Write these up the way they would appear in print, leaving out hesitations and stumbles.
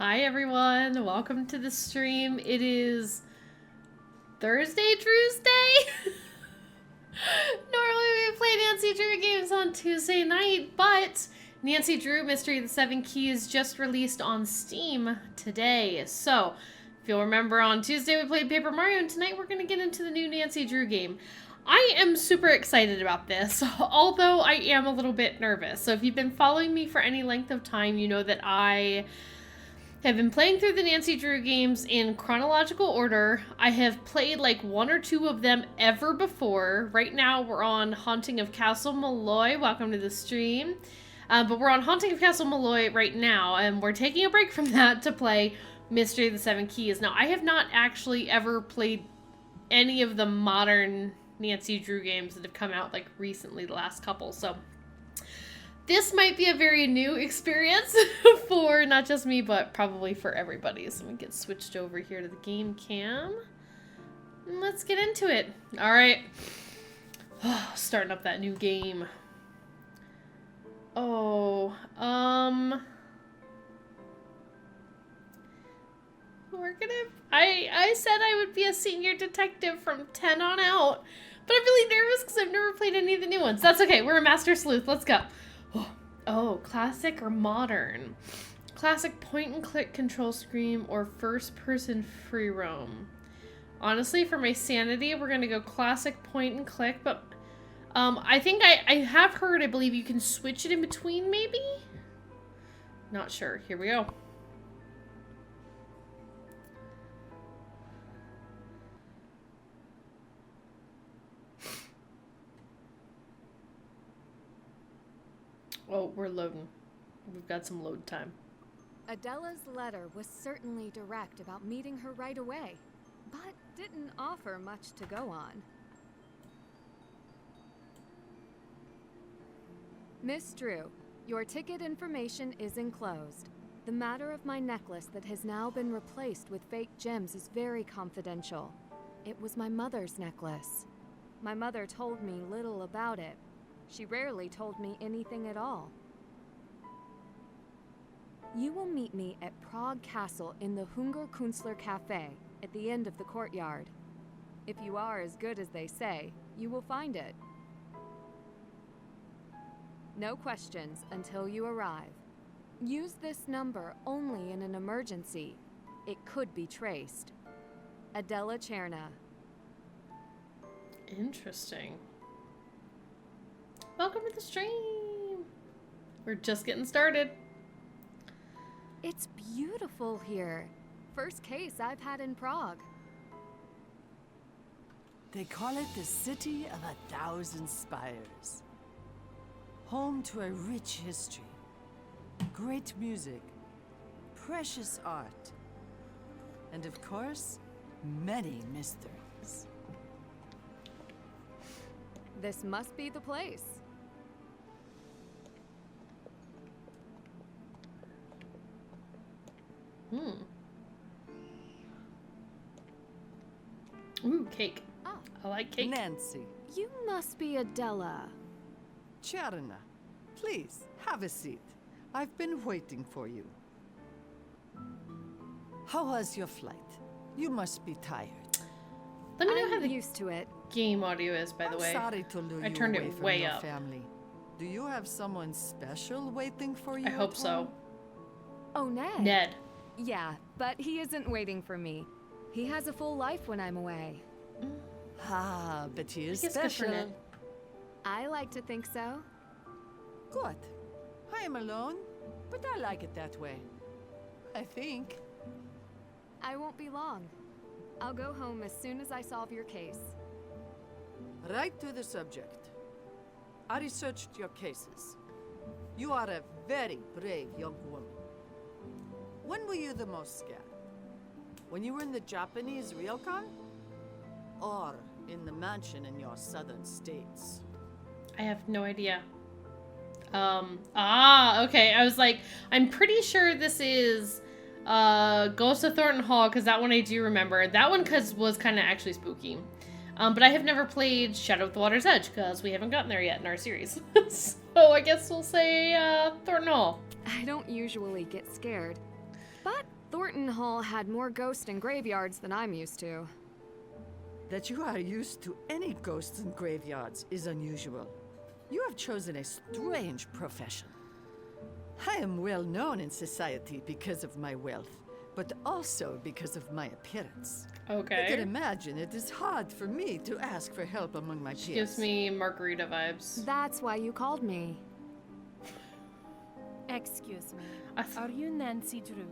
Hi everyone, welcome to the stream. It is Thursday, Tuesday. Normally we play Nancy Drew games on Tuesday night, but Nancy Drew Mystery of the Seven Keys just released on Steam today. So, if you'll remember, on Tuesday we played Paper Mario, and tonight we're going to get into the new Nancy Drew game. I am super excited about this, although I am a little bit nervous. So if you've been following me for any length of time, you know that I have been playing through the Nancy Drew games in chronological order. I have played like one or two of them ever before. Right now we're on Haunting of Castle Malloy. Welcome to the stream. But we're on Haunting of Castle Malloy right now, and we're taking a break from that to play Mystery of the Seven Keys. Now, I have not actually ever played any of the modern Nancy Drew games that have come out like recently, the last couple, so this might be a very new experience for not just me, but probably for everybody. So we get switched over here to the game cam. And let's get into it. All right. Starting up that new game. Oh, we're gonna, I said I would be a senior detective from 10 on out, but I'm really nervous because I've never played any of the new ones. That's okay. We're a master sleuth. Let's go. Oh, classic or modern? Classic point-and-click control screen or first-person free roam? Honestly, for my sanity, we're going to go classic point-and-click, but I think I have heard, I believe you can switch it in between, maybe? Not sure. Here we go. Oh, we're loading. We've got some load time. Adela's letter was certainly direct about meeting her right away, but didn't offer much to go on. Miss Drew, your ticket information is enclosed. The matter of my necklace that has now been replaced with fake gems is very confidential. It was my mother's necklace. My mother told me little about it. She rarely told me anything at all. You will meet me at Prague Castle in the Hungerkünstler Cafe at the end of the courtyard. If you are as good as they say, you will find it. No questions until you arrive. Use this number only in an emergency. It could be traced. Adela Cherna. Interesting. Welcome to the stream. We're just getting started. It's beautiful here. First case I've had in Prague. They call it the City of 1,000 Spires. Home to a rich history, great music, precious art, and of course, many mysteries. This must be the place. Ooh, cake. Oh. I like cake. Nancy. You must be Adela. Cherna, please, have a seat. I've been waiting for you. How was your flight? You must be tired. Let me know how I'm the used to it. game audio is, by the way. I'm sorry to lure I you turned away it from way your up. family. Do you have someone special waiting for you? I hope at so. home? Oh, Ned. Ned. Yeah, but he isn't waiting for me. He has a full life when I'm away. Ah, but he is I guess good for special. Ned. I like to think so. Good. I am alone, but I like it that way. I think. I won't be long. I'll go home as soon as I solve your case. Right to the subject. I researched your cases. You are a very brave young woman. When were you the most scared? When you were in the Japanese ryokan? Or in the mansion in your southern states? I have no idea. Okay. I was like, I'm pretty sure this is Ghost of Thornton Hall, because that one I do remember. That one was kind of actually spooky. But I have never played Shadow of the Water's Edge, because we haven't gotten there yet in our series. So I guess we'll say Thornton Hall. I don't usually get scared, but Thornton Hall had more ghosts and graveyards than I'm used to. That you are used to any ghosts and graveyards is unusual. You have chosen a strange profession. I am well known in society because of my wealth, but also because of my appearance. Okay. I can imagine it is hard for me to ask for help among my peers. She gives me margarita vibes. That's why you called me. Excuse me. I Are you Nancy Drew?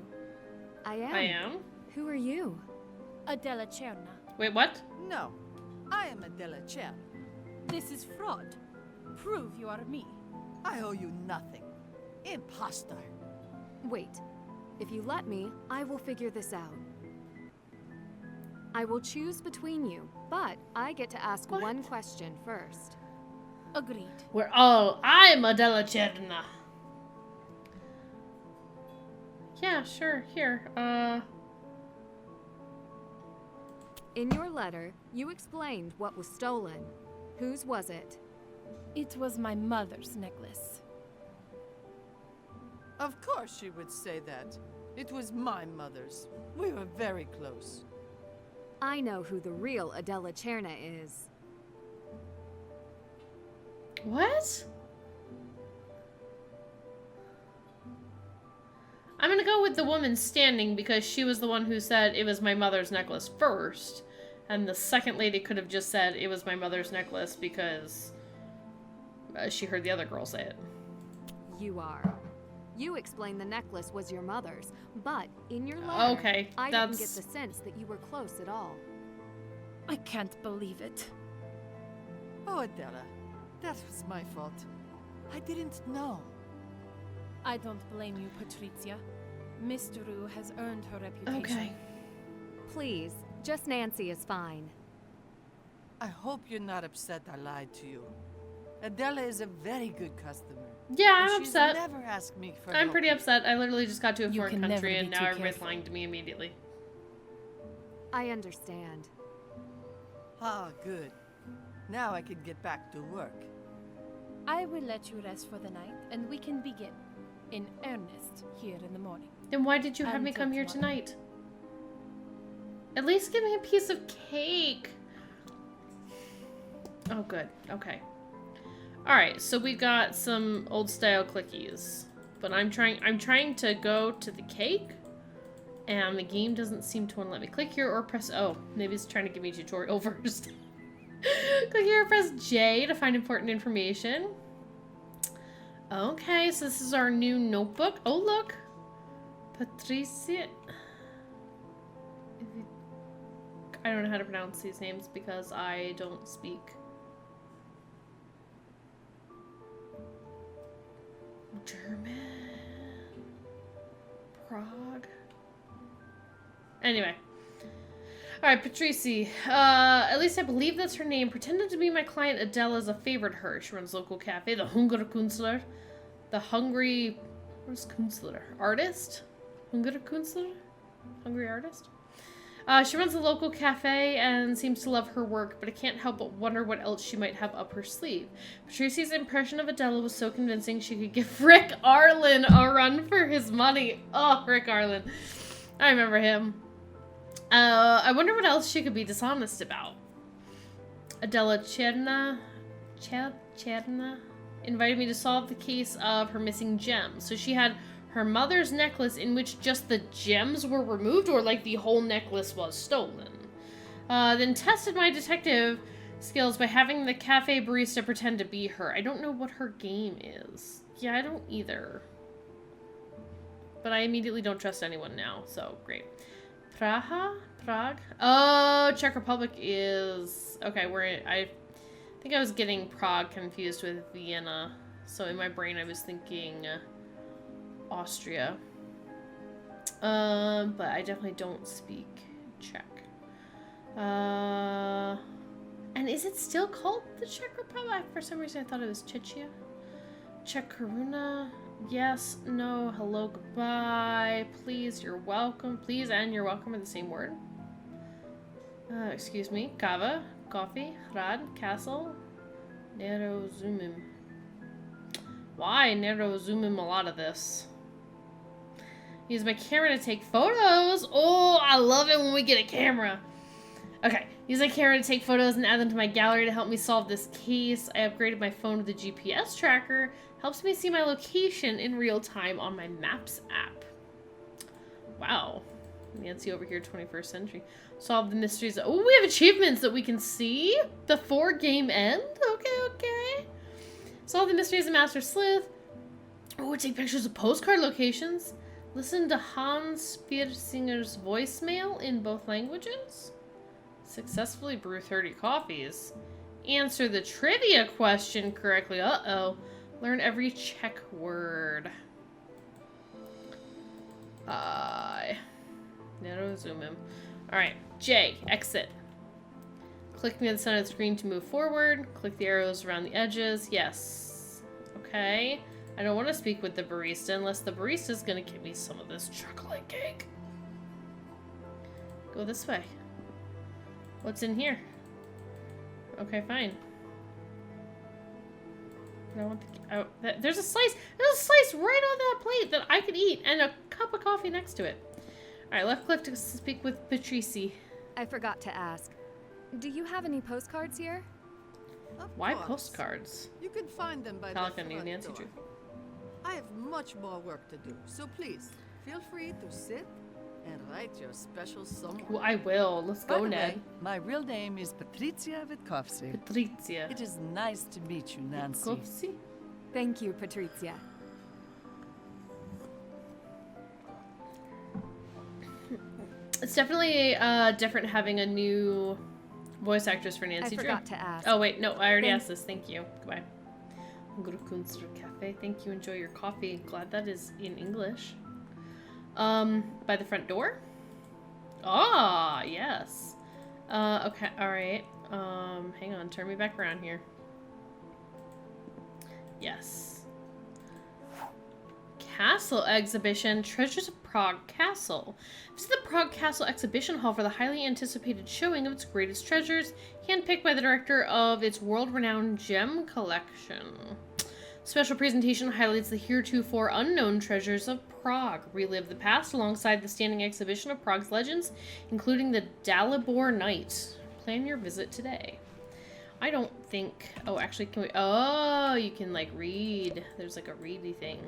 I am. I am? Who are you? Adela Cherna. Wait, what? No, I am Adela Chen. This is fraud. Prove you are me. I owe you nothing. Imposter. Wait. If you let me, I will figure this out. I will choose between you, but I get to ask What? one question first. Agreed. I'm Adela Cherna. Yeah, sure, here. In your letter, you explained what was stolen. Whose was it? It was my mother's necklace. Of course she would say that. It was my mother's. We were very close. I know who the real Adela Cherna is. What? I'm gonna go with the woman standing because she was the one who said it was my mother's necklace first. And the second lady could have just said it was my mother's necklace because she heard the other girl say it. You are. You explained the necklace was your mother's, but in your letter, Okay, I that's... didn't get the sense that you were close at all. I can't believe it. Oh, Adela, that was my fault. I didn't know. I don't blame you, Patricia. Miss Drew has earned her reputation. Okay. Please, just Nancy is fine. I hope you're not upset I lied to you. Adela is a very good customer. Yeah, and I'm she's upset. never asked me for I'm help. pretty upset. I literally just got to a You foreign can never country and be now too everybody's careful. lying to me immediately. I understand. Ah, good. Now I can get back to work. I will let you rest for the night, and we can begin, in earnest, here in the morning. Then why did you have me Until come here tomorrow. tonight? At least give me a piece of cake. Oh, good. Okay. Alright, so we got some old style clickies. But I'm trying to go to the cake. And the game doesn't seem to want to let me click here or press... Oh, maybe it's trying to give me a tutorial first. Click here or press J to find important information. Okay, so this is our new notebook. Oh, look. Patricia... I don't know how to pronounce these names because I don't speak German. Prague. Anyway. Alright, Patrici. At least I believe that's her name. Pretended to be my client Adele as a favorite her. She runs a local cafe, the Hungerkünstler. The Hungry... What is Künstler? Artist? Hungerkünstler? Hungry artist? She runs a local cafe and seems to love her work, but I can't help but wonder what else she might have up her sleeve. Patricia's impression of Adela was so convincing she could give Rick Arlen a run for his money. Oh, Rick Arlen. I remember him. I wonder what else she could be dishonest about. Adela Cherna invited me to solve the case of her missing gems. So she had her mother's necklace in which just the gems were removed, or like the whole necklace was stolen. Then tested my detective skills by having the cafe barista pretend to be her. I don't know what her game is. Yeah, I don't either. But I immediately don't trust anyone now, so great. Prague? Oh, Czech Republic is... Okay, I think I was getting Prague confused with Vienna. So in my brain I was thinking... Austria. But I definitely don't speak Czech. And is it still called the Czech Republic? For some reason I thought it was Czechia. Czech Karuna. Yes, no, hello, goodbye. Please, you're welcome. Please and you're welcome are the same word. Excuse me. Kava, coffee, hrad, castle, nerozumim. Why nerozumim a lot of this? Use my camera to take photos. Oh, I love it when we get a camera. Okay, use my camera to take photos and add them to my gallery to help me solve this case. I upgraded my phone with a GPS tracker. Helps me see my location in real time on my Maps app. Wow. Nancy over here, 21st century. Solve the mysteries. Oh, we have achievements that we can see. The 4-game end. Okay. Solve the mysteries of Master Sleuth. Oh, take pictures of postcard locations. Listen to Hans Spiersinger's voicemail in both languages. Successfully brew 30 coffees. Answer the trivia question correctly. Uh-oh. Learn every Czech word. Narrow zoom in. Alright, J, exit. Click me on the center of the screen to move forward. Click the arrows around the edges. Yes. Okay. I don't want to speak with the barista unless the barista's gonna give me some of this chocolate cake. Go this way. What's in here? Okay, fine. I want the, there's a slice. There's a slice right on that plate that I could eat, and a cup of coffee next to it. All right, left click to speak with Patrici. I forgot to ask. Do you have any postcards here? Of Why course. postcards? You can find them by the Pelican, front Nancy door. Drew. I have much more work to do, so please, feel free to sit and write your special someone. Well, I will. Let's By go, the Ned. way, my real name is Patricia Witkowski. Patrizia. It is nice to meet you, Nancy. Witkowski? Thank you, Patrizia. It's definitely different having a new voice actress for Nancy I Drew. forgot to ask. Oh, wait. No, I already asked this. Thank you. Goodbye. Kunster Cafe. Thank you. Enjoy your coffee. Glad that is in English. By the front door? Ah, yes. Okay. All right. Hang on. Turn me back around here. Yes. Castle exhibition. Treasures of Prague Castle. Visit the Prague Castle exhibition hall for the highly anticipated showing of its greatest treasures, handpicked by the director of its world-renowned gem collection. Special presentation highlights the heretofore unknown treasures of Prague. Relive the past alongside the standing exhibition of Prague's legends, including the Dalibor Night. Plan your visit today. I don't think... Oh, actually, can we... Oh, you can, like, read. There's, like, a ready thing.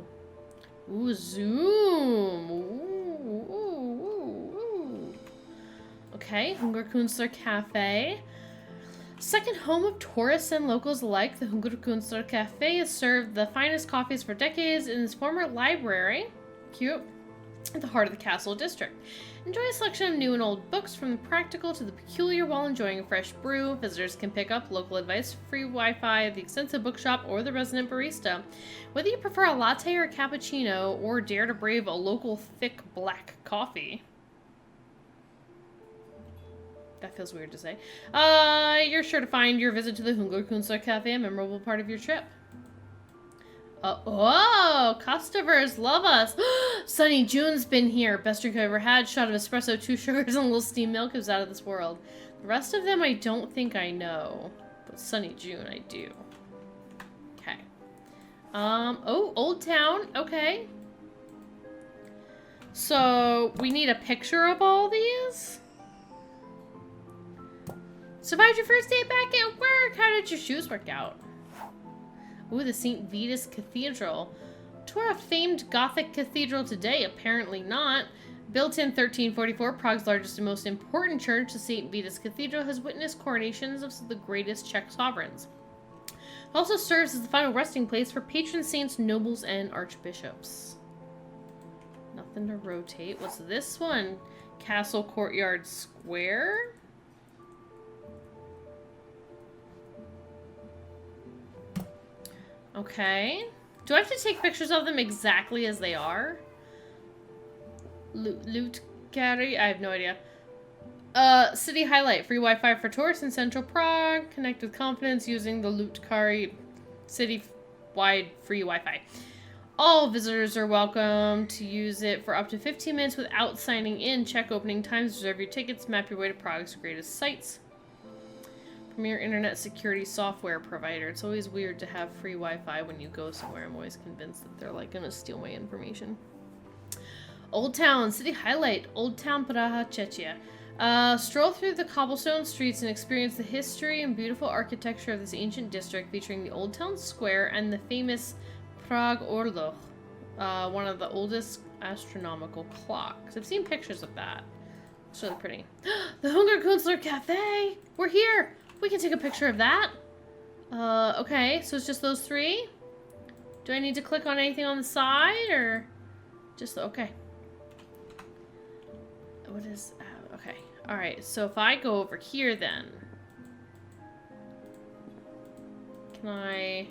Ooh, zoom. Ooh. Okay, Hungerkünstler Cafe. Second home of tourists and locals alike, the Hungerkünstler Cafe has served the finest coffees for decades in its former library. Cute. At the heart of the castle district. Enjoy a selection of new and old books from the practical to the peculiar while enjoying a fresh brew. Visitors can pick up local advice, free Wi-Fi, the extensive bookshop, or the resident barista. Whether you prefer a latte or a cappuccino, or dare to brave a local thick black coffee. That feels weird to say. You're sure to find your visit to the Hungerkünstler Cafe a memorable part of your trip. Oh, customers love us. Sunny June's been here. Best drink I've ever had. Shot of espresso, 2 sugars, and a little steamed milk. It was out of this world. The rest of them I don't think I know. But Sunny June I do. Okay. Oh, Old Town. Okay. So, we need a picture of all these? Survived your first day back at work. How did your shoes work out? Ooh, the St. Vitus Cathedral. Tour a famed Gothic cathedral today? Apparently not. Built in 1344, Prague's largest and most important church, the St. Vitus Cathedral, has witnessed coronations of the greatest Czech sovereigns. It also serves as the final resting place for patron saints, nobles, and archbishops. Nothing to rotate. What's this one? Castle Courtyard Square? Okay. Do I have to take pictures of them exactly as they are? Loot carry? I have no idea. City highlight. Free Wi-Fi for tourists in central Prague. Connect with confidence using the Loot Carry city-wide free Wi-Fi. All visitors are welcome to use it for up to 15 minutes without signing in. Check opening times, reserve your tickets, map your way to Prague's greatest sights. Premier internet security software provider. It's always weird to have free Wi-Fi when you go somewhere. I'm always convinced that they're like gonna steal my information. Old Town, city highlight, Old Town Praha, Czechia. Stroll through the cobblestone streets and experience the history and beautiful architecture of this ancient district featuring the Old Town Square and the famous Prague Orloj, one of the oldest astronomical clocks. I've seen pictures of that. It's really pretty. The Hungerkünstler Cafe! We're here! We can take a picture of that. Okay, so it's just those three? Do I need to click on anything on the side, or just, okay. What is, okay. Alright, so if I go over here then, can I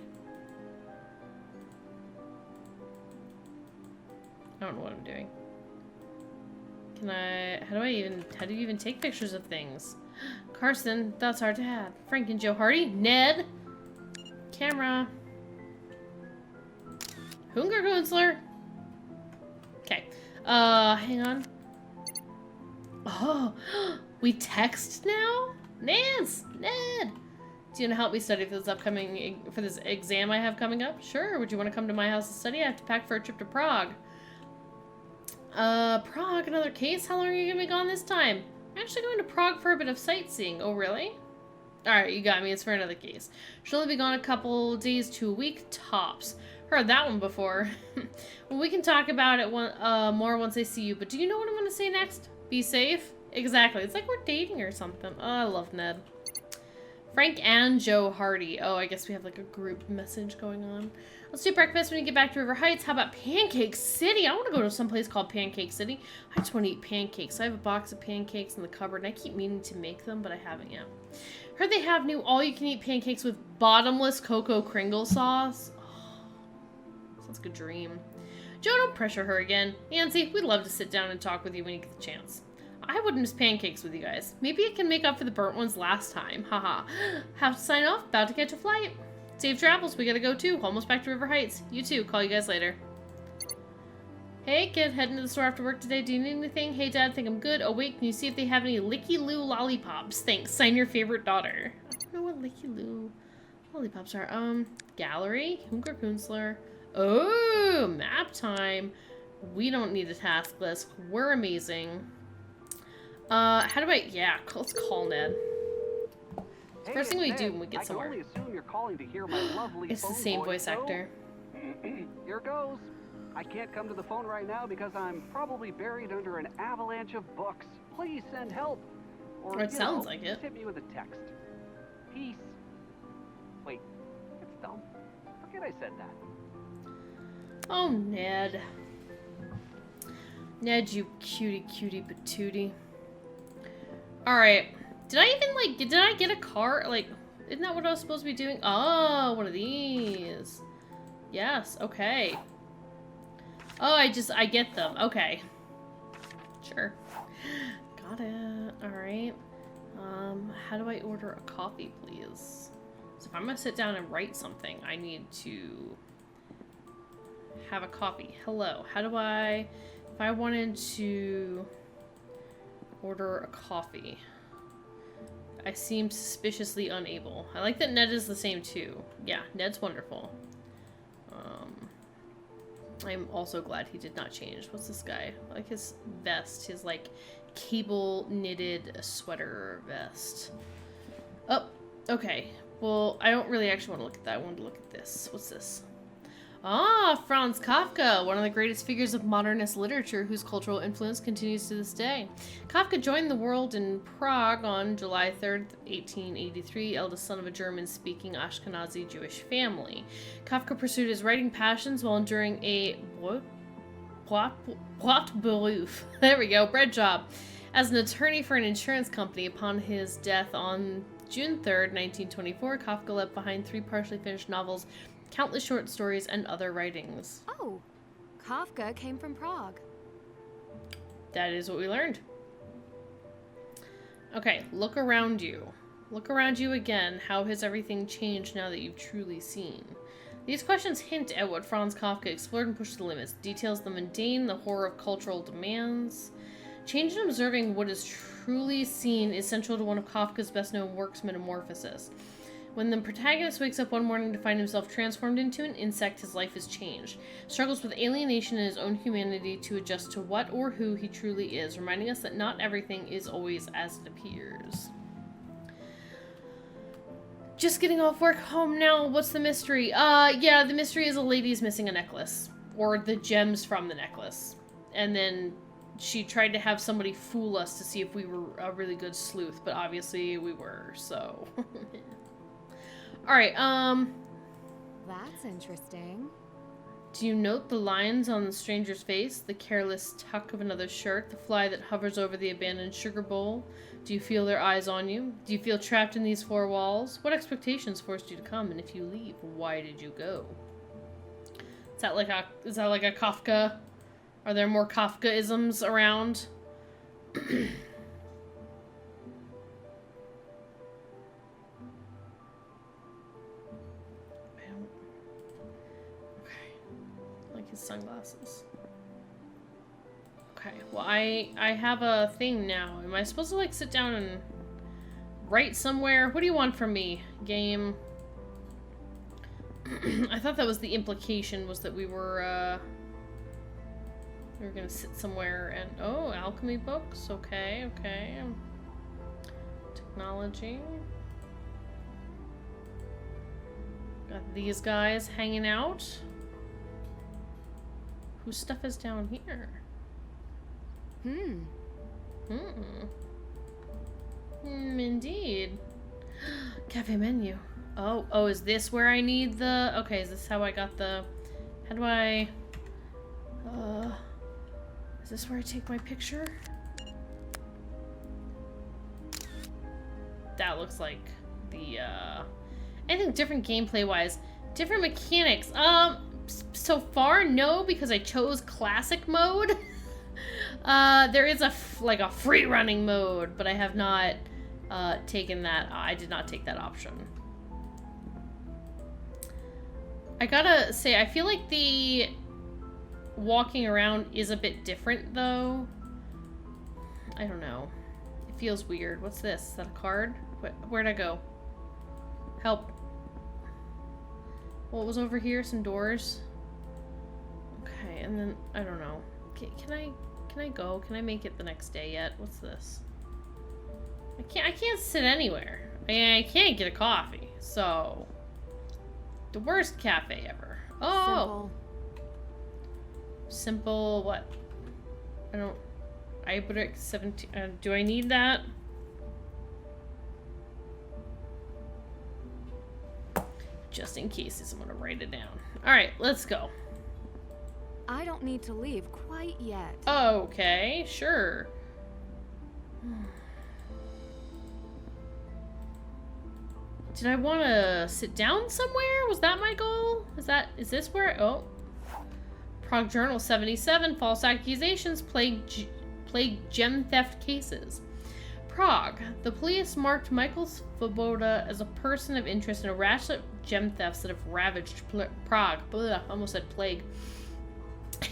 don't know what I'm doing. How do you even take pictures of things? Carson, that's our dad. Frank and Joe Hardy. Ned. Camera. Hungerkünstler. Okay. Hang on. Oh, we text now? Nance! Ned! Do you want to help me study for this exam I have coming up? Sure. Would you want to come to my house to study? I have to pack for a trip to Prague. Prague, another case? How long are you gonna be gone this time? I'm actually going to Prague for a bit of sightseeing. Oh, really? Alright, you got me. It's for another case. She'll only be gone a couple days to a week, tops. Heard that one before. Well, we can talk about it more once I see you, but do you know what I'm gonna say next? Be safe? Exactly. It's like we're dating or something. Oh, I love Ned. Frank and Joe Hardy. Oh, I guess we have like a group message going on. Let's do breakfast when we get back to River Heights. How about Pancake City? I want to go to some place called Pancake City. I just want to eat pancakes. I have a box of pancakes in the cupboard, and I keep meaning to make them, but I haven't yet. Heard they have new all-you-can-eat pancakes with bottomless cocoa Kringle sauce. Oh, sounds like a dream. Joe, don't pressure her again. Nancy, we'd love to sit down and talk with you when you get the chance. I wouldn't miss pancakes with you guys. Maybe it can make up for the burnt ones last time. Haha. Have to sign off. About to catch a flight. Safe travels. We gotta go too. Almost back to River Heights. You too. Call you guys later. Hey kid, heading to the store after work today. Do you need anything? Hey dad, think I'm good. Oh wait, can you see if they have any Licky Loo lollipops? Thanks. Sign your favorite daughter. I don't know what Licky Loo lollipops are. Gallery. Hungerkünstler. Oh, map time. We don't need a task list. We're amazing. How do I... Yeah, let's call Ned. Hey, First thing we do when we get somewhere. I can only assume you're calling to hear my lovely It's the phone same voice so actor. Here goes. I can't come to the phone right now because I'm probably buried under an avalanche of books. Please send help. Or It sounds like it. just hit me with a text. Peace. Wait, it's dumb. Forget I said that. Oh, Ned. Ned, you cutie patootie. Alright. Did I get a car? Like, isn't that what I was supposed to be doing? Oh, one of these. Yes, okay. Oh, I get them. Okay. Sure. Got it. Alright. How do I order a coffee, please? So if I'm gonna sit down and write something, I need to have a coffee. Hello. How do I... If I wanted to order a coffee, I seem suspiciously unable. I like that Ned is the same too. Yeah, Ned's wonderful. I'm also glad he did not change. What's this guy? I like his vest, his like cable knitted sweater vest. Oh, okay. Well, I don't really actually want to look at that. I wanted to look at this. What's this? Ah, Franz Kafka, one of the greatest figures of modernist literature whose cultural influence continues to this day. Kafka joined the world in Prague on July 3rd, 1883, eldest son of a German-speaking Ashkenazi Jewish family. Kafka pursued his writing passions while enduring a Brotberuf. There we go, bread job. As an attorney for an insurance company, upon his death on June 3rd, 1924, Kafka left behind 3 partially finished novels, countless short stories, and other writings. Oh, Kafka came from Prague. That is what we learned. Okay, look around you. Look around you again. How has everything changed now that you've truly seen? These questions hint at what Franz Kafka explored and pushed to the limits. Details the mundane, the horror of cultural demands. Change in observing what is truly seen is central to one of Kafka's best-known works, Metamorphosis. When the protagonist wakes up one morning to find himself transformed into an insect, his life is changed. Struggles with alienation and his own humanity to adjust to what or who he truly is, reminding us that not everything is always as it appears. Just getting off work, home now. What's the mystery? Yeah, the mystery is a lady's missing a necklace. Or the gems from the necklace. And then she tried to have somebody fool us to see if we were a really good sleuth, but obviously we were, so... Alright, That's interesting. do you note the lines on the stranger's face? The careless tuck of another shirt? The fly that hovers over the abandoned sugar bowl? Do you feel their eyes on you? Do you feel trapped in these four walls? What expectations forced you to come? And if you leave, why did you go? Is that like a Kafka? Are there more Kafka-isms around? His sunglasses. Okay, well I have a thing now. Am I supposed to like sit down and write somewhere? What do you want from me, game? I thought that was the implication, was that we were gonna sit somewhere and oh, alchemy books. Okay, okay. Technology. Got these guys hanging out. Whose stuff is down here? Indeed. Cafe menu. Oh, is this where I need the... Okay, is this how I got the... How do I... Is this where I take my picture? That looks like the, I think different gameplay-wise. Different mechanics. So far, no, because I chose classic mode. There is a free running mode, but I have not taken that. I did not take that option. I gotta say, I feel like the walking around is a bit different, though. I don't know. It feels weird. What's this? Is that a card? Where'd I go? Help. What was over here? Some doors. Okay, and then I don't know. Can I go? Can I make it the next day yet? What's this? I can't sit anywhere. I can't get a coffee. So the worst cafe ever. Oh. Simple what? I don't. Ibrick 17. Do I need that? Just in case, I'm gonna write it down. Alright, let's go. I don't need to leave quite yet. Okay, sure. Did I want to sit down somewhere? Was that my goal? Is this where oh. Prague Journal 77, false accusations plague gem theft cases. Prague. The police marked Michael Svoboda as a person of interest in a rash of gem thefts that have ravaged Prague. Blah, almost said plague.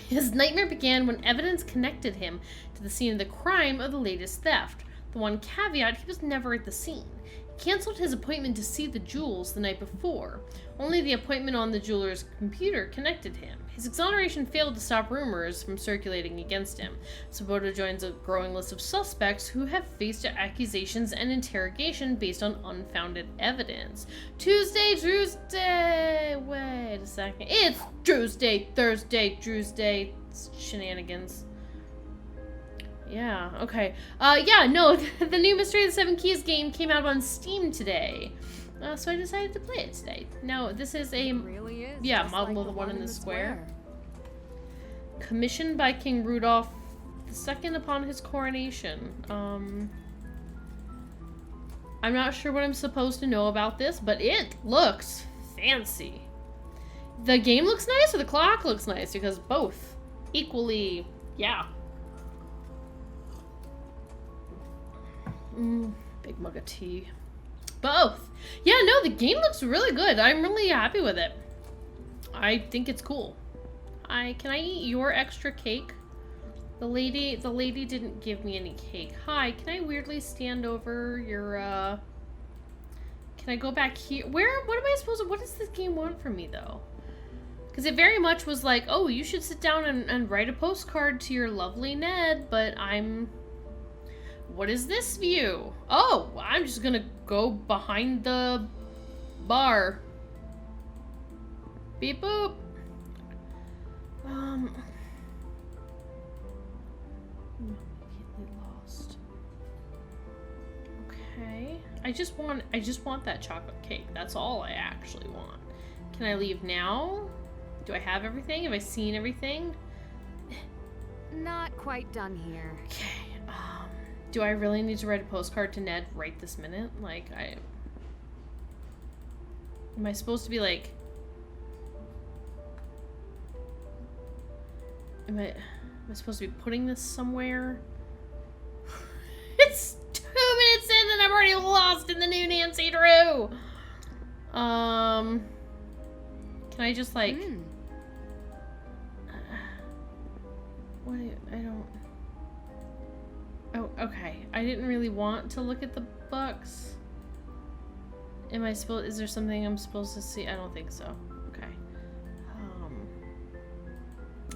His nightmare began when evidence connected him to the scene of the crime of the latest theft. The one caveat, he was never at the scene. He canceled his appointment to see the jewels the night before. Only the appointment on the jeweler's computer connected him. His exoneration failed to stop rumors from circulating against him. Svoboda joins a growing list of suspects who have faced accusations and interrogation based on unfounded evidence. Tuesday, wait a second. It's Tuesday, Thursday, It's shenanigans. Yeah, okay. Yeah, no, the new Mystery of the Seven Keys game came out on Steam today. So I decided to play it today. Now, this is a... It really is. Yeah, model like of the one in the square. Commissioned by King Rudolph II upon his coronation. I'm not sure what I'm supposed to know about this, but it looks fancy. The game looks nice, or the clock looks nice, because both equally, yeah. Big mug of tea. Both. Yeah, no, the game looks really good. I'm really happy with it. I think it's cool. Can I eat your extra cake? The lady didn't give me any cake. Hi, can I weirdly stand over your, Can I go back here? Where? What am I supposed to... What does this game want from me, though? Because it very much was like, oh, you should sit down and write a postcard to your lovely Ned, but I'm... What is this view? Oh, I'm just gonna go behind the bar. Beep boop. I'm immediately lost. Okay. I just want that chocolate cake. That's all I actually want. Can I leave now? Do I have everything? Have I seen everything? Not quite done here. Okay. Do I really need to write a postcard to Ned right this minute? Like, am I supposed to be like... Am I supposed to be putting this somewhere? It's 2 minutes in and I'm already lost in the new Nancy Drew! Can I just, like... What? I don't... Oh, okay. I didn't really want to look at the books. Am I supposed... Is there something I'm supposed to see? I don't think so. Okay.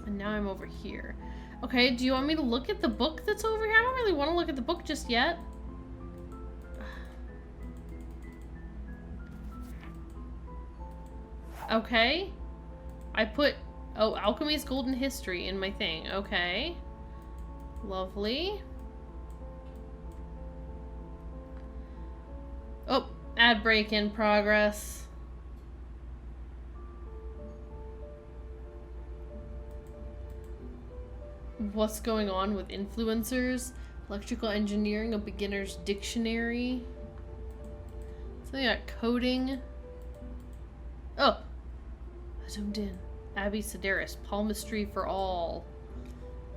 And now I'm over here. Okay, do you want me to look at the book that's over here? I don't really want to look at the book just yet. Okay. I put... Oh, Alchemy's Golden History in my thing. Okay. Lovely. Oh, ad break in progress. What's going on with influencers? Electrical engineering, a beginner's dictionary. Something about coding. Oh. I zoomed in. Abby Sedaris, Palmistry for All.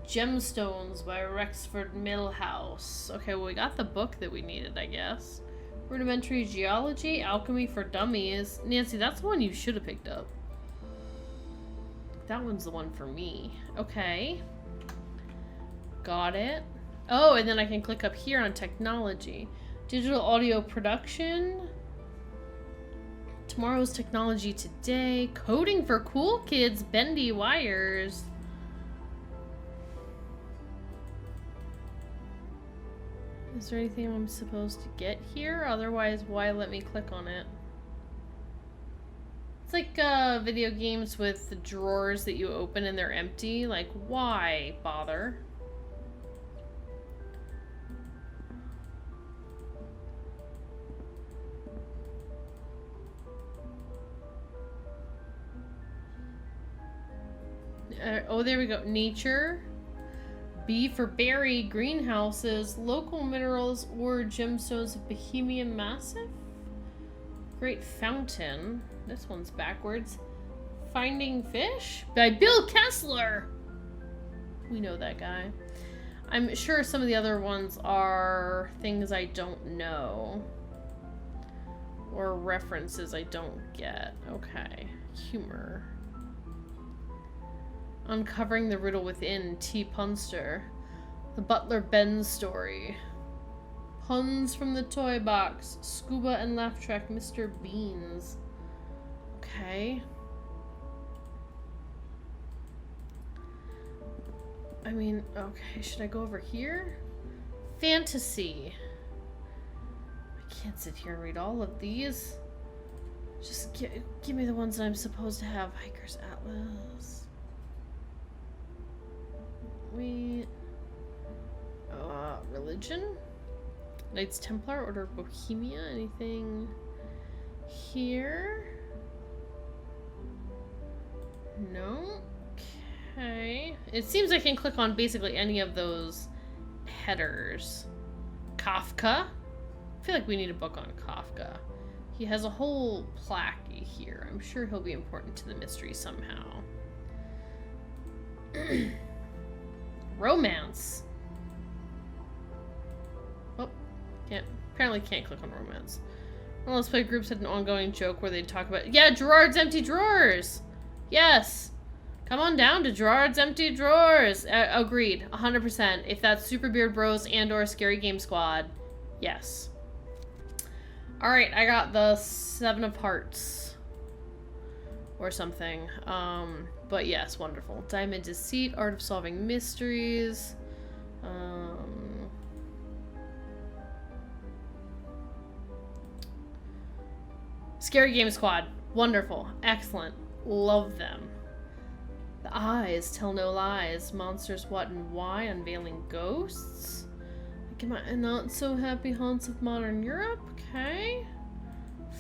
Gemstones by Rexford Millhouse. Okay, well, we got the book that we needed, I guess. Rudimentary Geology, Alchemy for Dummies. Nancy, that's the one you should have picked up. That one's the one for me. Okay. Got it. Oh, and then I can click up here on technology. Digital audio production. Tomorrow's technology today. Coding for cool kids. Bendy wires. Is there anything I'm supposed to get here? Otherwise, why let me click on it? It's like video games with the drawers that you open and they're empty. Like, why bother? Oh, there we go. Nature. B for berry, greenhouses, local minerals, or gemstones of Bohemian Massif. Great Fountain. This one's backwards. Finding Fish by Bill Kessler. We know that guy. I'm sure some of the other ones are things I don't know. Or references I don't get. Okay. Humor. Uncovering the Riddle Within, T. Punster. The Butler Ben story. Puns from the Toy Box. Scuba and Laugh Track, Mr. Beans. Okay. I mean, okay, should I go over here? Fantasy. I can't sit here and read all of these. Just give me the ones that I'm supposed to have. Hiker's Atlas. Religion? Knights Templar, Order of Bohemia, anything here? No? Okay. It seems I can click on basically any of those headers. Kafka? I feel like we need a book on Kafka. He has a whole plaque here. I'm sure he'll be important to the mystery somehow. Romance. Oh, apparently can't click on romance. Well, Let's Play groups had an ongoing joke where they'd talk about, yeah, Gerard's Empty Drawers. Yes. Come on down to Gerard's Empty Drawers. Agreed, 100%. If that's Super Beard Bros and or Scary Game Squad, yes. Alright, I got the 7 of Hearts. Or something. But yes, wonderful. Diamond Deceit, Art of Solving Mysteries. Scary Game Squad. Wonderful. Excellent. Love them. The Eyes Tell No Lies. Monsters What and Why. Unveiling Ghosts. Not So Happy Haunts of Modern Europe. Okay.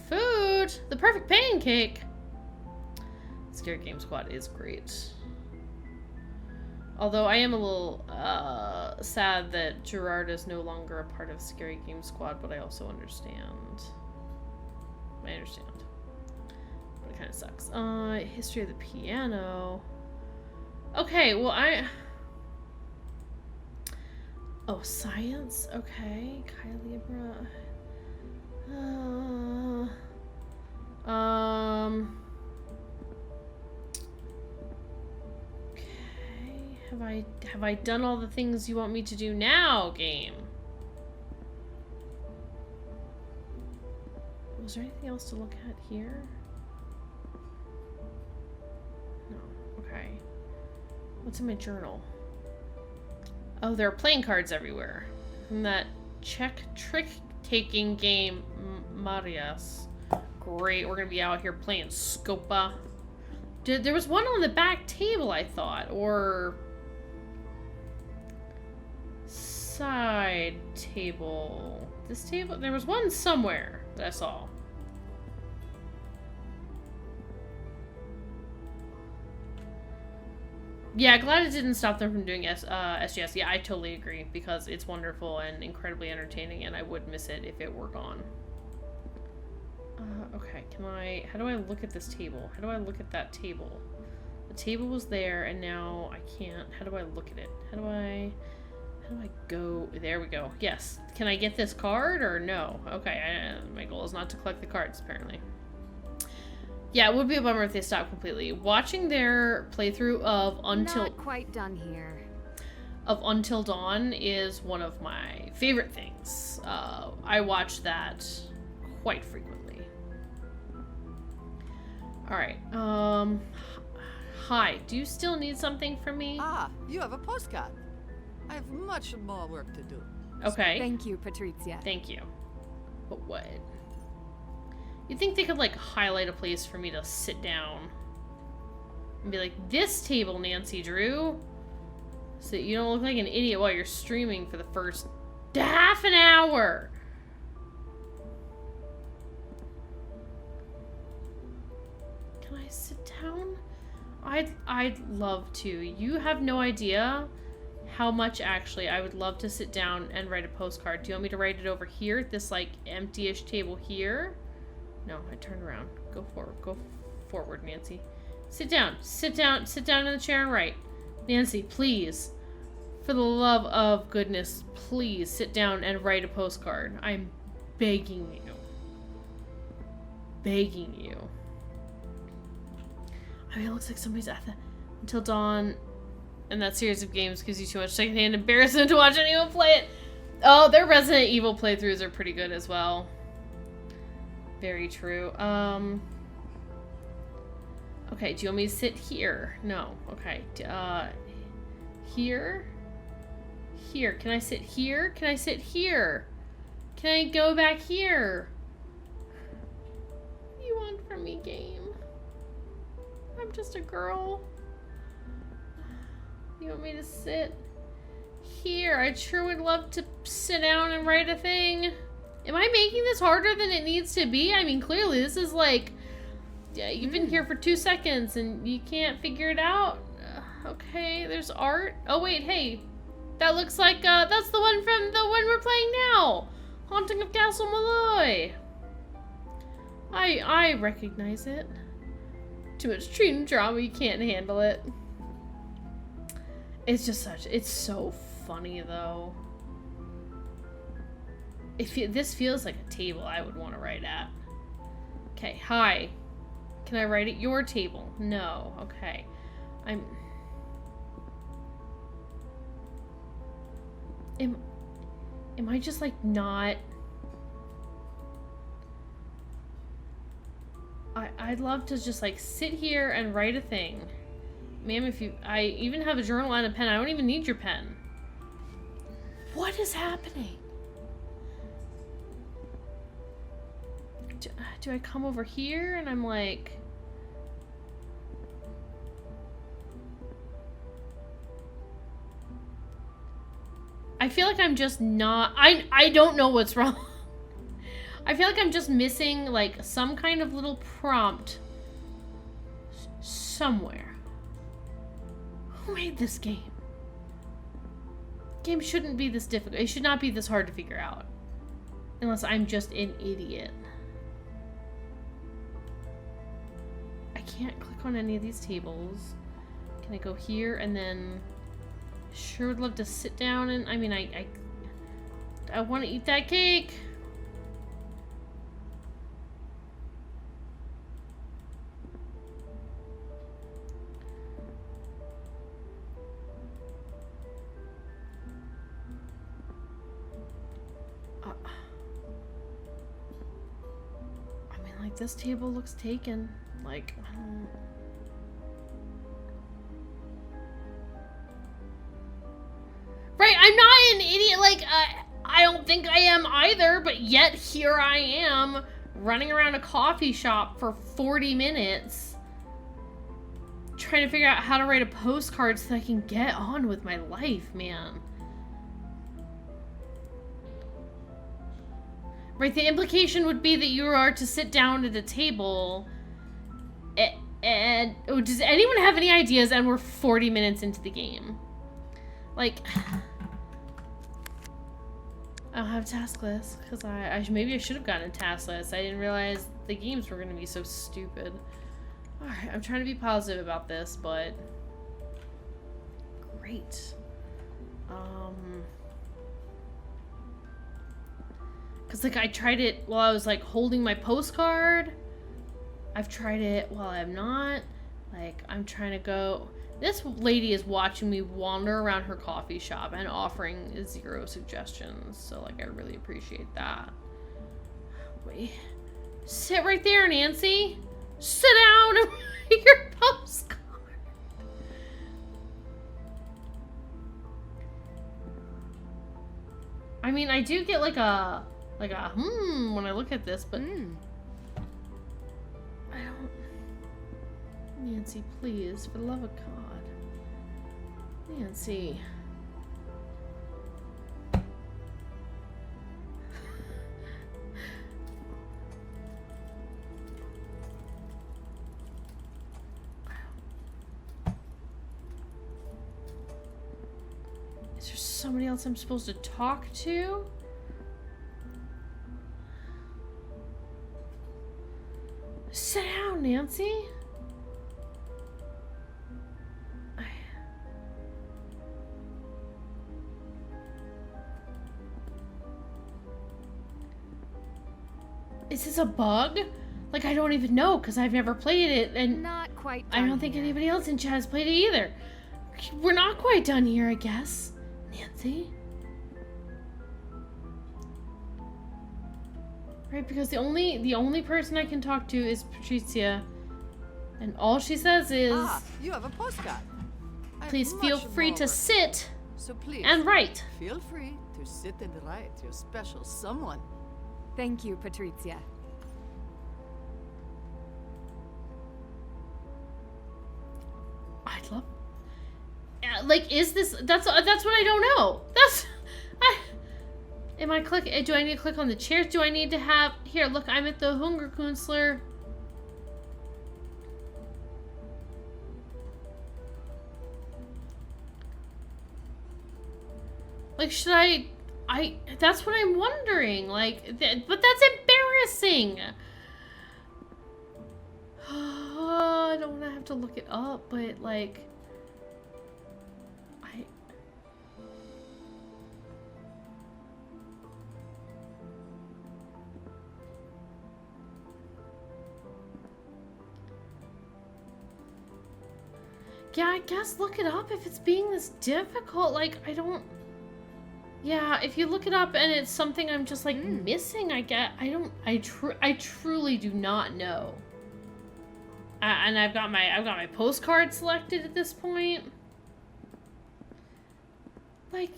Food. The Perfect Pancake. Scary Game Squad is great. Although I am a little sad that Gerard is no longer a part of Scary Game Squad, but I also understand. I understand. But it kind of sucks. History of the Piano. Okay, well oh, science? Okay. Kai Libra. Okay. Have I done all the things you want me to do now, game? Was there anything else to look at here? No. Okay. What's in my journal? Oh, there are playing cards everywhere. From that Czech trick-taking game, Marias. Great, we're gonna be out here playing Scopa. There was one on the back table, I thought, or side table. This table? There was one somewhere that I saw. Yeah, glad it didn't stop them from doing SGS. Yeah, I totally agree, because it's wonderful and incredibly entertaining, and I would miss it if it were gone. Okay, how do I look at this table? How do I look at that table? The table was there, and now I can't. How do I look at it? How do I go? There we go. Yes. Can I get this card, or no? Okay, my goal is not to collect the cards, apparently. Yeah, it would be a bummer if they stopped completely. Watching their playthrough of Not quite done here. Until Dawn is one of my favorite things. I watch that quite frequently. Alright, hi. Do you still need something from me? Ah, you have a postcard. I have much more work to do. Okay. Thank you, Patrizia. Thank you. But what? You'd think they could, like, highlight a place for me to sit down. And be like, this table, Nancy Drew. So that you don't look like an idiot while you're streaming for the first half an hour. Can I sit down? I'd love to. You have no idea how much, actually, I would love to sit down and write a postcard. Do you want me to write it over here at this, like, empty-ish table here? No, I turned around. Go forward. Go forward, Nancy. Sit down. Sit down. Sit down in the chair and write. Nancy, please. For the love of goodness, please sit down and write a postcard. I'm begging you. Begging you. I mean, it looks like somebody's at the Until Dawn, and that series of games gives you too much secondhand embarrassment to watch anyone play it. Oh, their Resident Evil playthroughs are pretty good as well. Very true. Okay, do you want me to sit here? No. Okay. Here? Here. Can I sit here? Can I sit here? Can I go back here? What do you want from me, game? I'm just a girl. You want me to sit here? I sure would love to sit down and write a thing. Am I making this harder than it needs to be? I mean, clearly this is like, yeah, you've been here for 2 seconds and you can't figure it out. Okay, there's art. Oh wait, hey, that looks like that's the one from the one we're playing now, Haunting of Castle Malloy. I recognize it. Too much teen drama, you can't handle it. It's just it's so funny though. This feels like a table I would want to write at. Okay, hi. Can I write at your table? No. Okay. Am I just like not... I'd love to just like sit here and write a thing. Ma'am, I even have a journal and a pen. I don't even need your pen. What is happening? Do I come over here and I'm like... I feel like I'm just not... I don't know what's wrong. I feel like I'm just missing like some kind of little prompt somewhere. Who made this game? Game shouldn't be this difficult. It should not be this hard to figure out. Unless I'm just an idiot. I can't click on any of these tables. Can I go here and then... Sure would love to sit down and... I mean, I want to eat that cake. This table looks taken. Like, I don't... Right, I'm not an idiot. Like, I don't think I am either, but yet here I am running around a coffee shop for 40 minutes trying to figure out how to write a postcard so that I can get on with my life, man. Right, the implication would be that you are to sit down at a table and oh, does anyone have any ideas? And we're 40 minutes into the game. Like, I don't have a task list because maybe I should have gotten a task list. I didn't realize the games were going to be so stupid. Alright, I'm trying to be positive about this, but great. Because, like, I tried it while I was, like, holding my postcard. I've tried it while I'm not. Like, I'm trying to go... This lady is watching me wander around her coffee shop and offering 0 suggestions. So, like, I really appreciate that. Wait. Sit right there, Nancy. Sit down and write your postcard. I mean, I do get, like a when I look at this, but I don't... Nancy, please, for the love of God. Nancy. Is there somebody else I'm supposed to talk to? Sit down, Nancy. Is this a bug? Like, I don't even know because I've never played it, and not quite I don't think anybody else in chat has played it either. We're not quite done here, I guess. Nancy? Right, because the only person I can talk to is Patricia, and all she says is, you have a postcard. Please feel free to sit so please, and write. Feel free to sit and write your special someone. Thank you, Patricia. I'd love... like, is this... That's what I don't know. Am I click? Do I need to click on the chairs? Do I need to have... Here, look, I'm at the Hungerkünstler. Like, should I... That's what I'm wondering. Like, but that's embarrassing. I don't want to have to look it up, but, like... Yeah, I guess look it up if it's being this difficult. Like, I don't... Yeah, if you look it up and it's something I'm just, like, missing, I truly do not know. And I've got my postcard selected at this point. Like,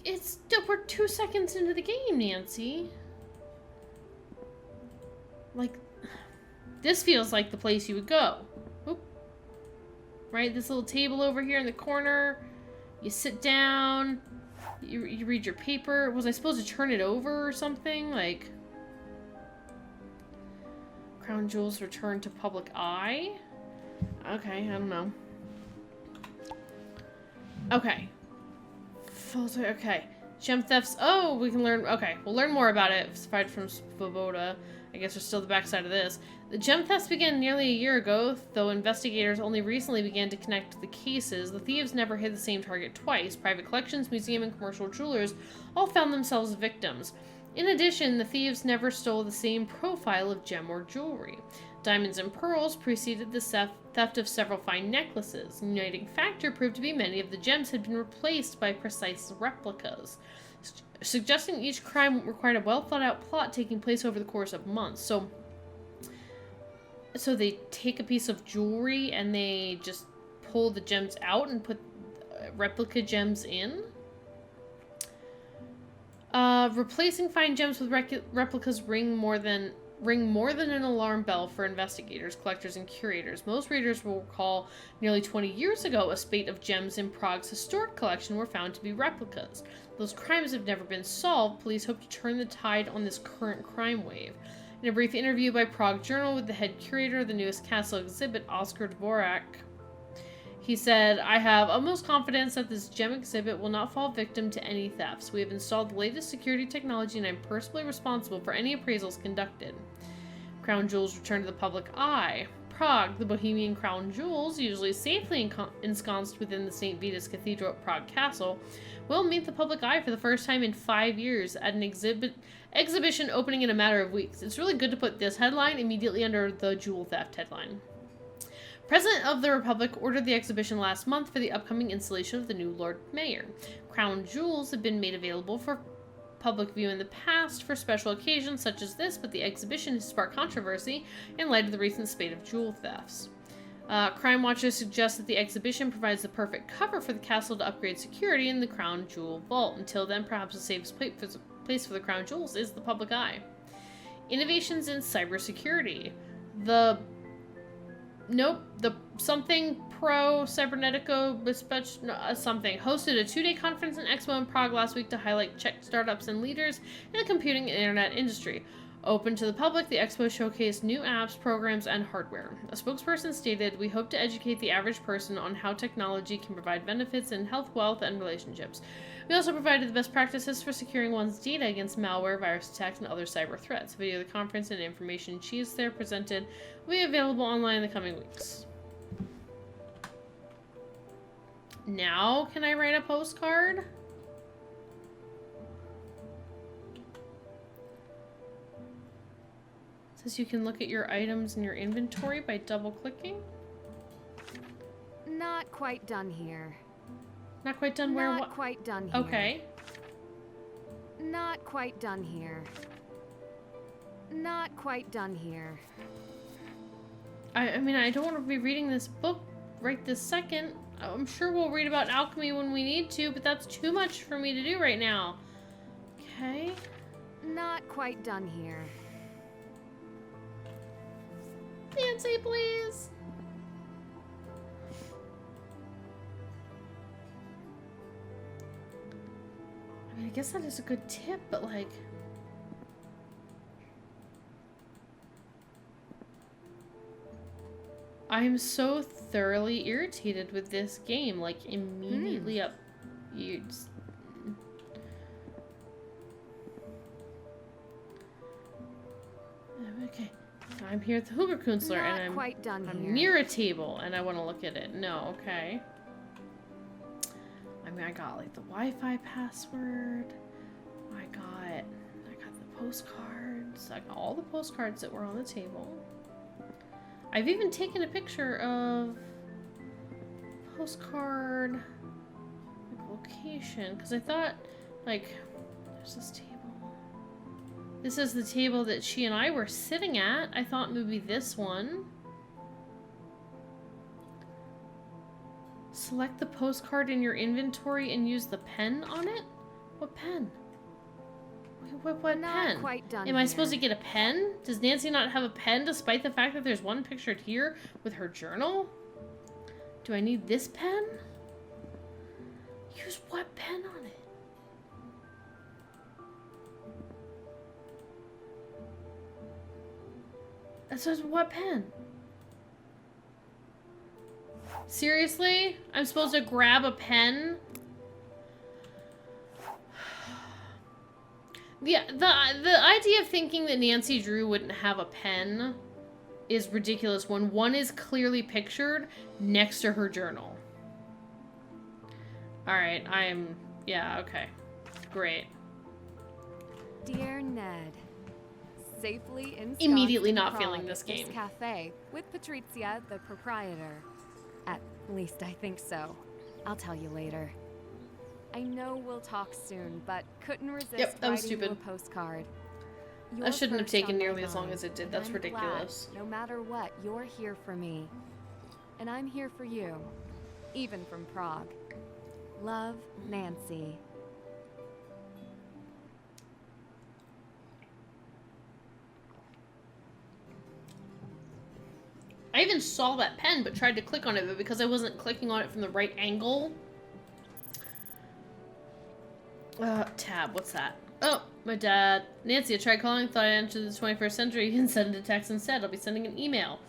we're 2 seconds into the game, Nancy. Like, this feels like the place you would go. Oop. Right, this little table over here in the corner. You sit down. You read your paper. Was I supposed to turn it over or something? Like, crown jewels returned to public eye? Okay, I don't know. Okay. Okay. Gem thefts. Oh, we can learn. Okay, we'll learn more about it aside from Svoboda. I guess there's still the backside of this. The gem thefts began nearly a year ago, though investigators only recently began to connect the cases. The thieves never hit the same target twice. Private collections, museum, and commercial jewelers all found themselves victims. In addition, the thieves never stole the same profile of gem or jewelry. Diamonds and pearls preceded the theft of several fine necklaces. The uniting factor proved to be many of the gems had been replaced by precise replicas, suggesting each crime required a well-thought-out plot taking place over the course of months. So they take a piece of jewelry and they just pull the gems out and put replica gems in? Replacing fine gems with replicas ring more than an alarm bell for investigators, collectors, and curators. Most readers will recall nearly 20 years ago, a spate of gems in Prague's historic collection were found to be replicas. Those crimes have never been solved. Police hope to turn the tide on this current crime wave. In a brief interview by Prague Journal with the head curator of the newest castle exhibit, Oscar Dvorak, he said, "I have utmost confidence that this gem exhibit will not fall victim to any thefts. We have installed the latest security technology and I'm personally responsible for any appraisals conducted." Crown jewels return to the public eye. Prague, the Bohemian crown jewels, usually safely ensconced within the St. Vitus Cathedral at Prague Castle, will meet the public eye for the first time in 5 years at an exhibition opening in a matter of weeks. It's really good to put this headline immediately under the jewel theft headline. President of the Republic ordered the exhibition last month for the upcoming installation of the new Lord Mayor. Crown jewels have been made available for public view in the past for special occasions such as this, but the exhibition has sparked controversy in light of the recent spate of jewel thefts. Crime watchers suggest that the exhibition provides the perfect cover for the castle to upgrade security in the crown jewel vault. Until then, perhaps the safest place for the crown jewels is the public eye. Innovations in cybersecurity. The something pro cybernetico something hosted a 2-day conference and expo in Prague last week to highlight Czech startups and leaders in the computing and internet industry. Open to the public, the expo showcased new apps, programs, and hardware. A spokesperson stated, "We hope to educate the average person on how technology can provide benefits in health, wealth, and relationships. We also provided the best practices for securing one's data against malware, virus attacks, and other cyber threats. A video of the conference and information she is there presented will be available online in the coming weeks." Now, can I write a postcard? It says you can look at your items in your inventory by double-clicking. Not quite done here. Not quite done where? Not quite done here. Okay. Not quite done here. Not quite done here. I mean, I don't want to be reading this book right this second. I'm sure we'll read about alchemy when we need to, but that's too much for me to do right now. Okay. Not quite done here. Nancy, please. I mean, I guess that is a good tip, but like... I'm so thoroughly irritated with this game, like immediately up. You just... Okay, I'm here at the Huberkünstler and I'm near a table and I want to look at it. No, okay. I mean, I got like the Wi-Fi password. I got the postcards. I got all the postcards that were on the table. I've even taken a picture of postcard location because I thought, like, there's this table. This is the table that she and I were sitting at. I thought maybe this one. Select the postcard in your inventory and use the pen on it? What pen? What Not pen? quite done Am I supposed to here. get a pen? Does Nancy not have a pen despite the fact that there's one pictured here with her journal? Do I need this pen? Use what pen on it? That says what pen? Seriously? I'm supposed to grab a pen? Yeah, the idea of thinking that Nancy Drew wouldn't have a pen is ridiculous when one is clearly pictured next to her journal. Alright, yeah, okay. Great. Dear Ned, safely ensconced Immediately in not Prague feeling this at game. cafe with Patrizia, the proprietor. At least I think so. I'll tell you later. I know we'll talk soon, but couldn't resist Yep, that was writing you stupid. a postcard. That You're shouldn't have first taken on my nearly as long mind, as it did. and That's I'm glad, ridiculous. no matter what, you're here for me. And I'm here for you. Even from Prague. Love, Nancy. I even saw that pen, but tried to click on it, but because I wasn't clicking on it from the right angle... tab, what's that? Oh, my dad. Nancy, I tried calling, thought I entered the 21st century. You can send a text instead. I'll be sending an email.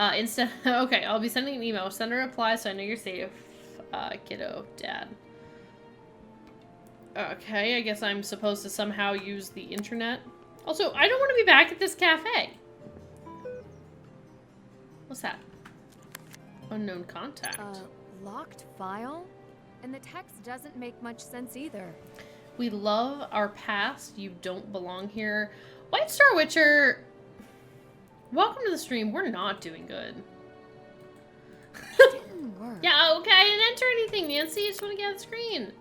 Okay, I'll be sending an email. Send a reply so I know you're safe. Kiddo, dad. Okay, I guess I'm supposed to somehow use the internet. Also, I don't want to be back at this cafe. What's that? Unknown contact. Locked file? And the text doesn't make much sense either. We love our past. You don't belong here. White Star Witcher, welcome to the stream. We're not doing good. Didn't work. Yeah, okay. I didn't enter anything, Nancy. I just want to get on the screen.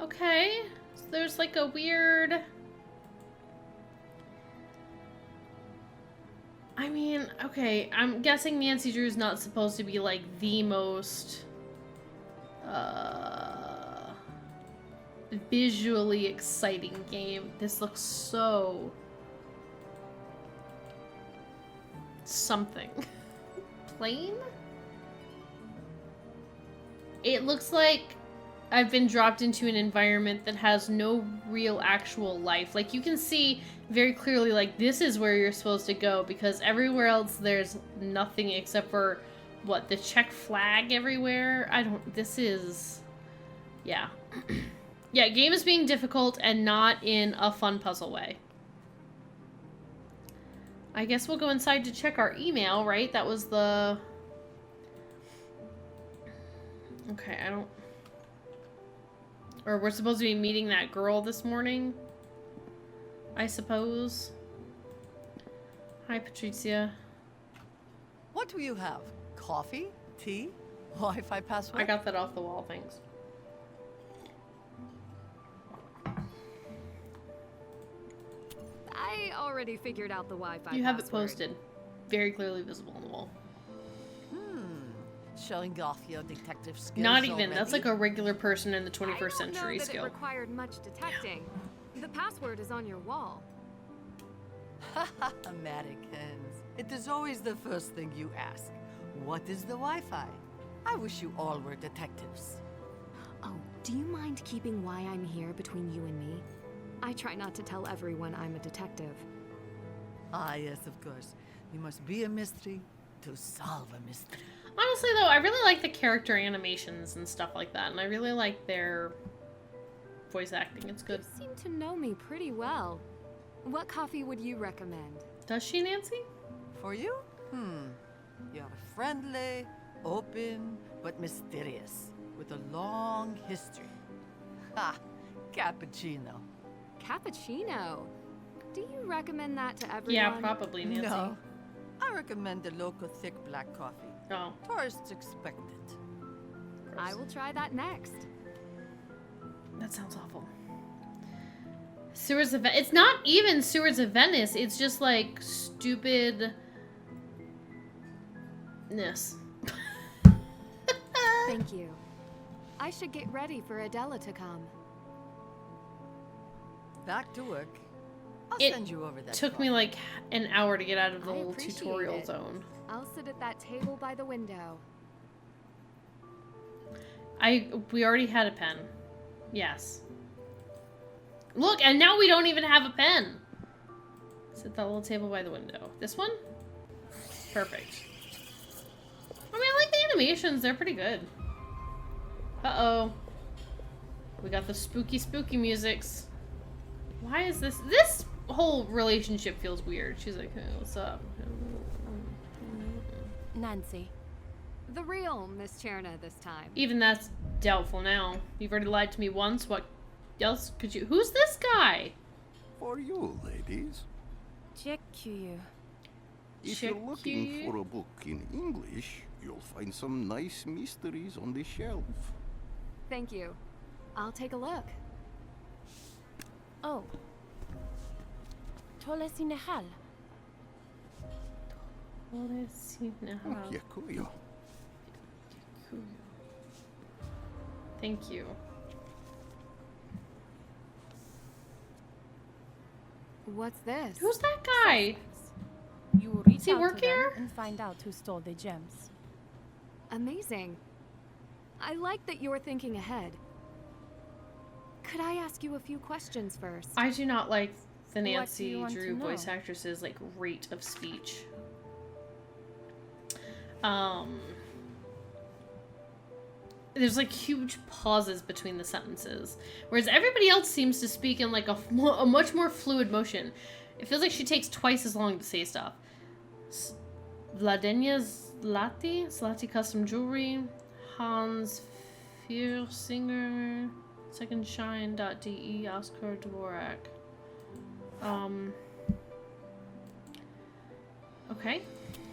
Okay. So there's like a weird... I mean, okay. I'm guessing Nancy Drew's not supposed to be like the most... visually exciting game. This looks so... something. Plain? It looks like I've been dropped into an environment that has no real actual life. Like, you can see very clearly, like, this is where you're supposed to go, because everywhere else there's nothing except for, what, the Czech flag everywhere? This is... yeah. Yeah, game is being difficult and not in a fun puzzle way. I guess we'll go inside to check our email, right? That was the... okay, I don't... or we're supposed to be meeting that girl this morning, I suppose. Hi, Patrizia. What do you have? Coffee? Tea? Wi-Fi password? I got that off the wall, thanks. I already figured out the Wi-Fi You have it password. posted. Very clearly visible on the wall. Showing off your detective skills Not even. already? That's like a regular person in the I 21st don't century know that skill. it required much detecting. The password is on your wall. Americans. It is always the first thing you ask. What is the Wi-Fi? I wish you all were detectives. Oh, do you mind keeping why I'm here between you and me? I try not to tell everyone I'm a detective. Ah, yes, of course. You must be a mystery to solve a mystery. Honestly, though, I really like the character animations and stuff like that, and I really like their voice acting. It's good. You seem to know me pretty well. What coffee would you recommend? Does she, Nancy? For you? You're friendly, open, but mysterious, with a long history. Ha! Cappuccino. Cappuccino. Do you recommend that to everyone? Yeah, probably, Nancy. No. I recommend the local thick black coffee. Oh. Tourists expect it. I will try that next. That sounds awful. Sewers of Venice. It's not even Sewers of Venice. It's just like stupidness. Thank you. I should get ready for Adela to come. Back to work. I'll It send you over that Took me coffee. like an hour to get out of the I little appreciate tutorial it. zone. I'll sit at that table by the window. We already had a pen. Yes. Look, and now we don't even have a pen. Sit at that little table by the window. This one? Perfect. I mean, I like the animations. They're pretty good. Uh-oh. We got the spooky, spooky musics. Why is this? This whole relationship feels weird. She's like, hey, what's up? Nancy. The real Miss Cherna this time. Even that's doubtful now. You've already lied to me once. What else could you... Who's this guy? For you, ladies. Check you. If Check you're looking you. for a book in English, you'll find some nice mysteries on the shelf. Thank you. I'll take a look. Oh. Toles inehal. Dziękuję. Thank you. What's this? Who's that guy? You reach Does he out work to them here? and find out who stole the gems. Amazing. I like that you're thinking ahead. Could I ask you a few questions first? I do not like the What do Nancy you want to Drew voice know? actress's like rate of speech. There's like huge pauses between the sentences, whereas everybody else seems to speak in like a much more fluid motion. It feels like she takes twice as long to say stuff. Vladenya's latte, Latte custom jewelry, Hans Fiersinger, Second Shine.de, Oscar Dvorak. Okay.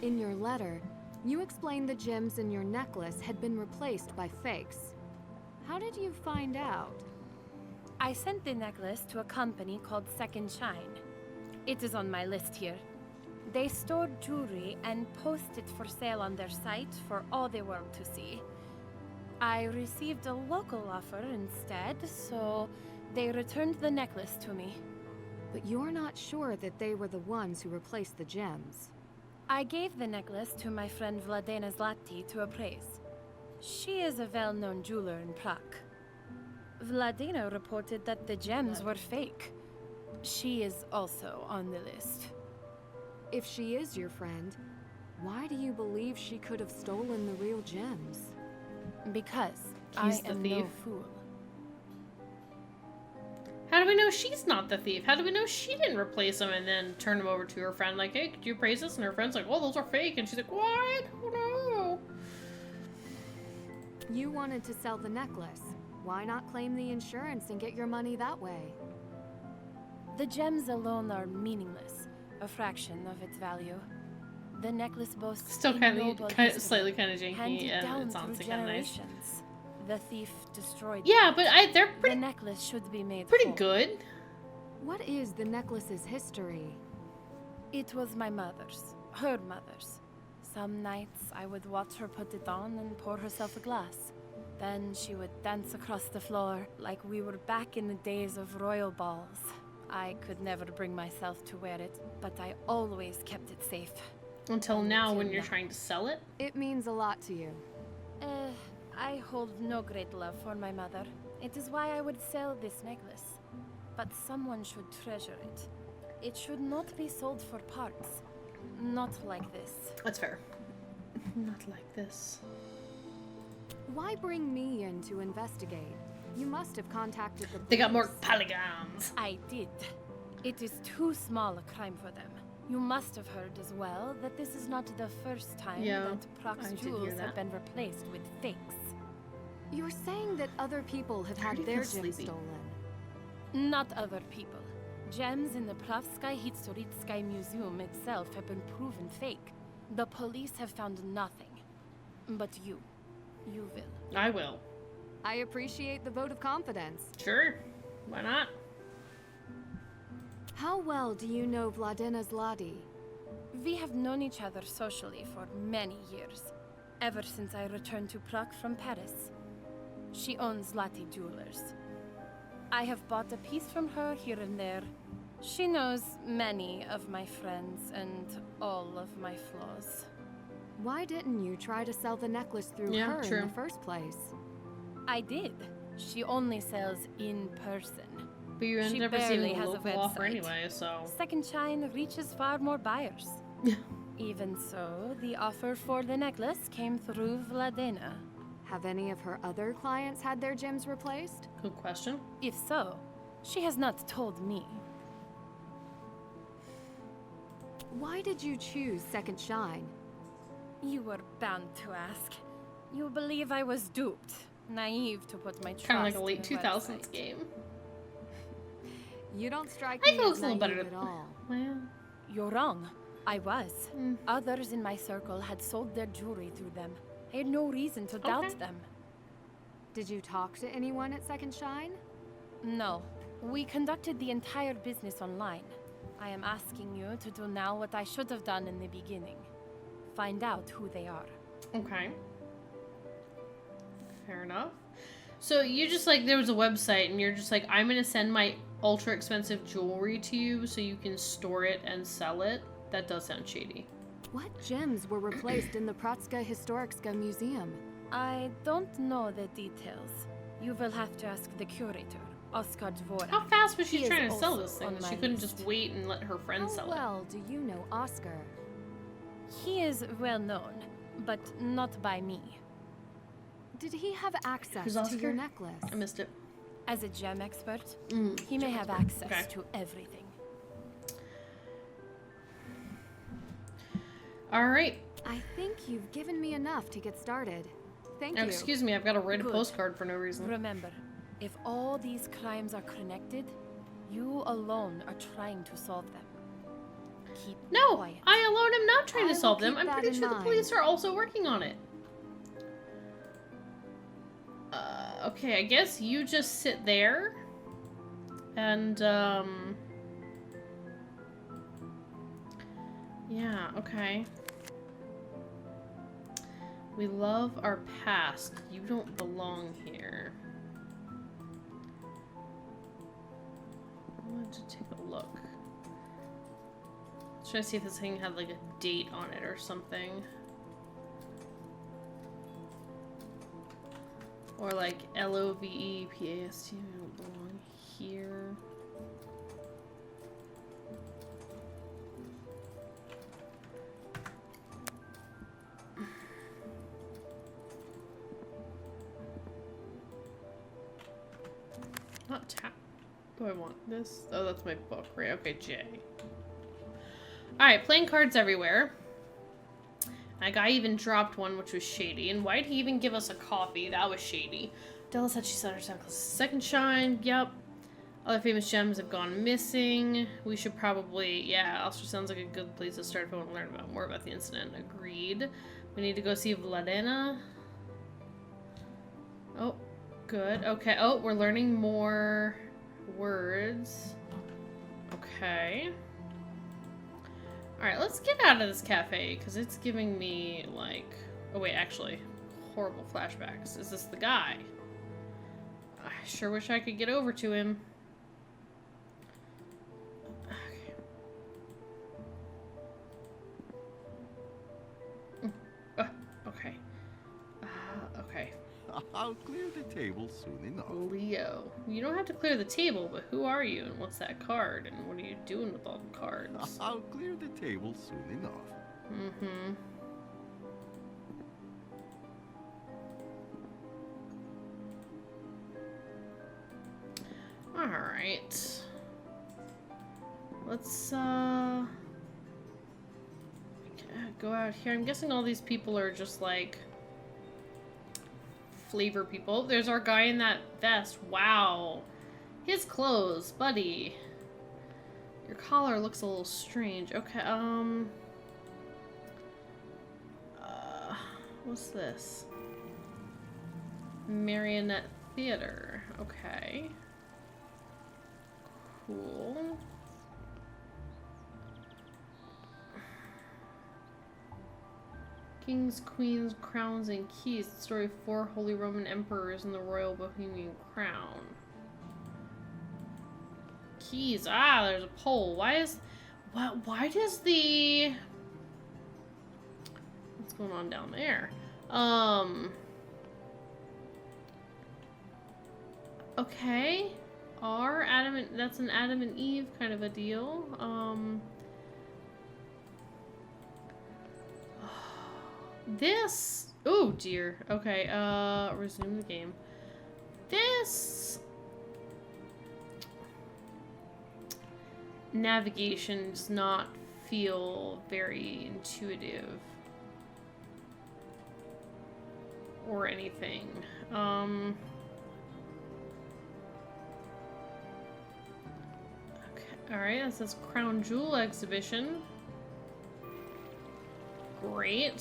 In your letter, you explained the gems in your necklace had been replaced by fakes. How did you find out? I sent the necklace to a company called Second Shine. It is on my list here. They stored jewelry and post it for sale on their site for all the world to see. I received a local offer instead, so they returned the necklace to me. But you're not sure that they were the ones who replaced the gems. I gave the necklace to my friend Vladena Zlati to appraise. She is a well-known jeweler in Prague. Vladena reported that the gems were fake. She is also on the list. If she is your friend, why do you believe she could have stolen the real gems? Because He's I the am thief. no fool. How do we know she's not the thief? How do we know she didn't replace them and then turn them over to her friend like, hey, could you appraise this? And her friend's like, well, those are fake. And she's like, what? Oh, no. You wanted to sell the necklace. Why not claim the insurance and get your money that way? The gems alone are meaningless, a fraction of its value. The necklace boasts Still a kind noble of, history, slightly kind of janky, handed and down it's through honestly kind of nice. generations. The thief destroyed Yeah, it. but they're The pretty, necklace should be made pretty whole. good. What is the necklace's history? It was my mother's, her mother's. Some nights I would watch her put it on and pour herself a glass. Then she would dance across the floor like we were back in the days of royal balls. I could never bring myself to wear it, but I always kept it safe. Until now when Until you're now. trying to sell it. It means a lot to you. I hold no great love for my mother. It is why I would sell this necklace. But someone should treasure it. It should not be sold for parts. Not like this. That's fair. Not like this. Why bring me in to investigate? You must have contacted the They got more police. polygons. I did. It is too small a crime for them. You must have heard as well that this is not the first time Yeah, that Prox I did hear jewels that. have been replaced with fakes. You're saying that other people have had Pretty their gems sleepy. stolen. Not other people. Gems in the Pravskaya Historitskaya Museum itself have been proven fake. The police have found nothing. But you will. I will. I appreciate the vote of confidence. Sure. Why not? How well do you know Vladena Zlati? We have known each other socially for many years. ever since I returned to Prague from Paris. She owns Latte Jewelers. I have bought a piece from her here and there. She knows many of my friends and all of my flaws. Why didn't you try to sell the necklace through Yeah, her true. in the first place? I did. She only sells in person. But you She never seen barely a has a local offer website. anyway, so. Second Shine reaches far more buyers. Even so, the offer for the necklace came through Vladena. Have any of her other clients had their gems replaced? Good question. If so, she has not told me. Why did you choose Second Shine? You were bound to ask. You believe I was duped, naive to put my trust Kind of like a in late the 2000s website. game. You don't strike I me feel as it's a little naive better at to. all. Well, You're wrong. I was. Mm. Others in my circle had sold their jewelry through them. I had no reason to doubt Okay. them. Did you talk to anyone at Second Shine? No. We conducted the entire business online. I am asking you to do now what I should have done in the beginning. Find out who they are. okay. Fair enough. So you just like, there was a website and you're just like, I'm gonna send my ultra expensive jewelry to you so you can store it and sell it. That does sound shady. What gems were replaced in the Pratska Historicska Museum? I don't know the details. You will have to ask the curator, Oskar Dvorak. How fast was she He is trying to sell also this thing on that she my couldn't list. just wait and let her friends How sell well do you know Oscar? He is well known, but not by me. Did he have access Who's to Oscar? your necklace? it? I missed it. As a gem expert, Mm, he may have access Okay. to everything. All right. I think you've given me enough to get started. Thank Now, you. excuse me, I've got to write a Good. postcard for no reason. Remember, if all these crimes are connected, you alone are trying to solve them. Keep No, quiet. I alone am not trying I to will solve them. keep I'm that pretty in sure the mind. police are also working on it. Okay, I guess you just sit there. And, yeah, okay. We love our past. You don't belong here. I wanted to take a look. Let's try to see if this thing had like a date on it or something. Or like LOVEPAST. We don't belong here. Not tap. Do I want this? Oh, that's my book, right? Okay, J. Alright, playing cards everywhere. That guy even dropped one, which was shady. And why'd he even give us a coffee? That was shady. Della said she said her second shine. Yep. Other famous gems have gone missing. We should probably... Yeah, Ulster sounds like a good place to start if we want to learn about more about the incident. Agreed. We need to go see Vladena. Oh, good. Okay. Oh, we're learning more words. Okay. Alright, let's get out of this cafe, because it's giving me, like... Oh, wait, actually. Horrible flashbacks. Is this the guy? I sure wish I could get over to him. Okay. Okay. Okay. I'll clear the table soon enough. Leo. You don't have to clear the table, but who are you, and what's that card, and what are you doing with all the cards? I'll clear the table soon enough. Mm-hmm. Alright. Let's, go out here. I'm guessing all these people are just, like, flavor people. There's our guy in that vest. Wow. His clothes, buddy. Your collar looks a little strange. Okay, what's this? Marionette Theater. Okay. Cool. Kings, queens, crowns, and keys. The story of 4 Holy Roman Emperors and the Royal Bohemian Crown. Keys. Ah, there's a pole. Why does the... What's going on down there? Okay. That's an Adam and Eve kind of a deal. This, oh dear. Okay, resume the game. This navigation does not feel very intuitive or anything. Alright, that says Crown Jewel Exhibition. Great.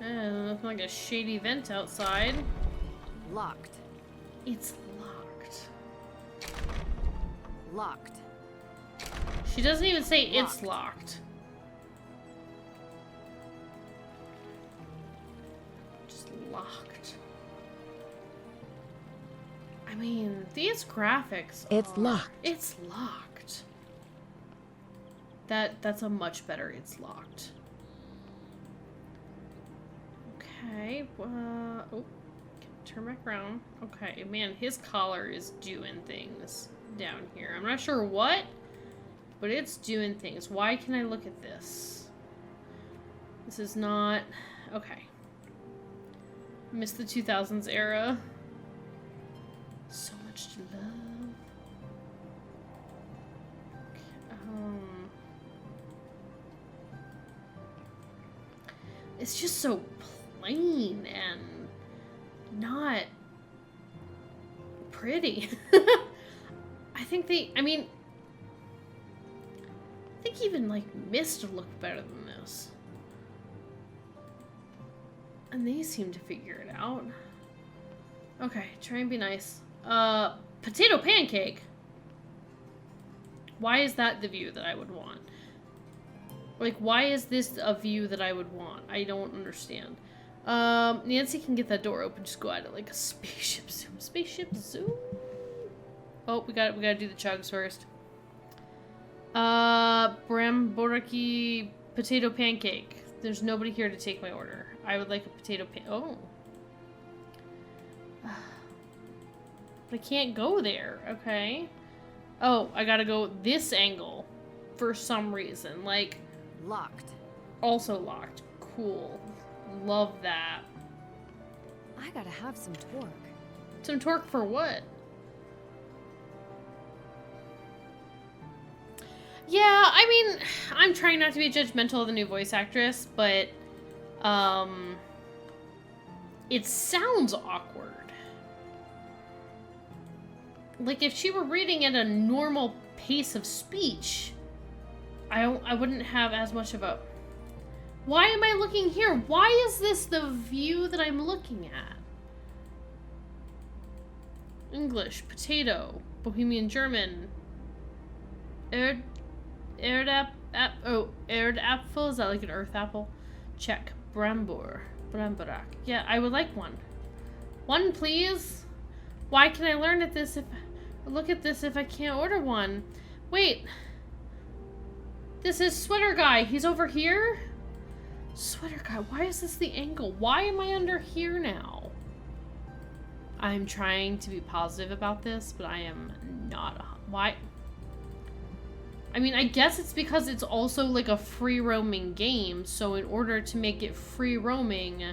Nothing like a shady vent outside. Locked. It's locked. Locked. She doesn't even say it's locked. Just locked. I mean, these graphics It's locked. It's locked. That's a much better it's locked. Okay, oh, turn back around. Okay, man, his collar is doing things down here. I'm not sure what, but it's doing things. Why can I look at this? This is not... Okay. Missed the 2000s era. So much to love. Okay, it's just so plain and not pretty. I think even like Mist looked better than this. And they seem to figure it out. Okay, try and be nice. Potato pancake. Why is that the view that I would want? Like, why is this a view that I would want? I don't understand. Nancy can get that door open. Just go at it like a spaceship zoom. Spaceship zoom. Oh, we gotta do the chugs first. Bramboraki potato pancake. There's nobody here to take my order. I would like a potato oh. But I can't go there. Okay. Oh, I gotta go this angle for some reason. Like, Locked. also locked. Cool. Love that. I gotta have some torque. Some torque for what? Yeah, I mean, I'm trying not to be judgmental of the new voice actress, but, it sounds awkward. Like, if she were reading at a normal pace of speech, I wouldn't have as much of a... Why am I looking here? Why is this the view that I'm looking at? English, potato, Bohemian German, Erdapfel, is that like an earth apple? Check. Bramborak. Yeah, I would like one. One, please. Why can I look at this if I can't order one? Wait. This is Sweater Guy. He's over here? Sweater Guy, why is this the angle? Why am I under here now? I'm trying to be positive about this, but I am not. Why? I mean, I guess it's because it's also like a free roaming game, so in order to make it free roaming,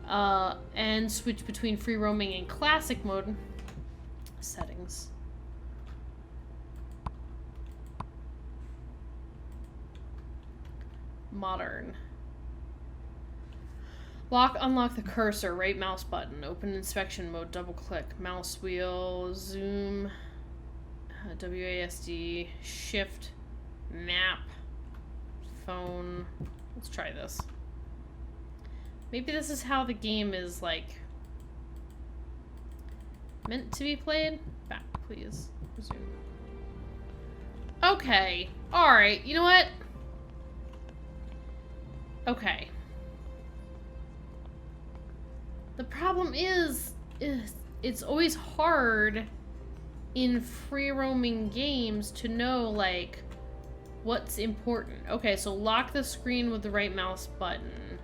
and switch between free roaming and classic mode settings. Modern. Unlock the cursor, right mouse button, open inspection mode, double click, mouse wheel, zoom, WASD, shift, map, phone. Let's try this. Maybe this is how the game is, like, meant to be played. Back, please. Resume. Okay. Alright, you know what? Okay. The problem is it's always hard in free roaming games to know, like, what's important. Okay, so lock the screen with the right mouse button.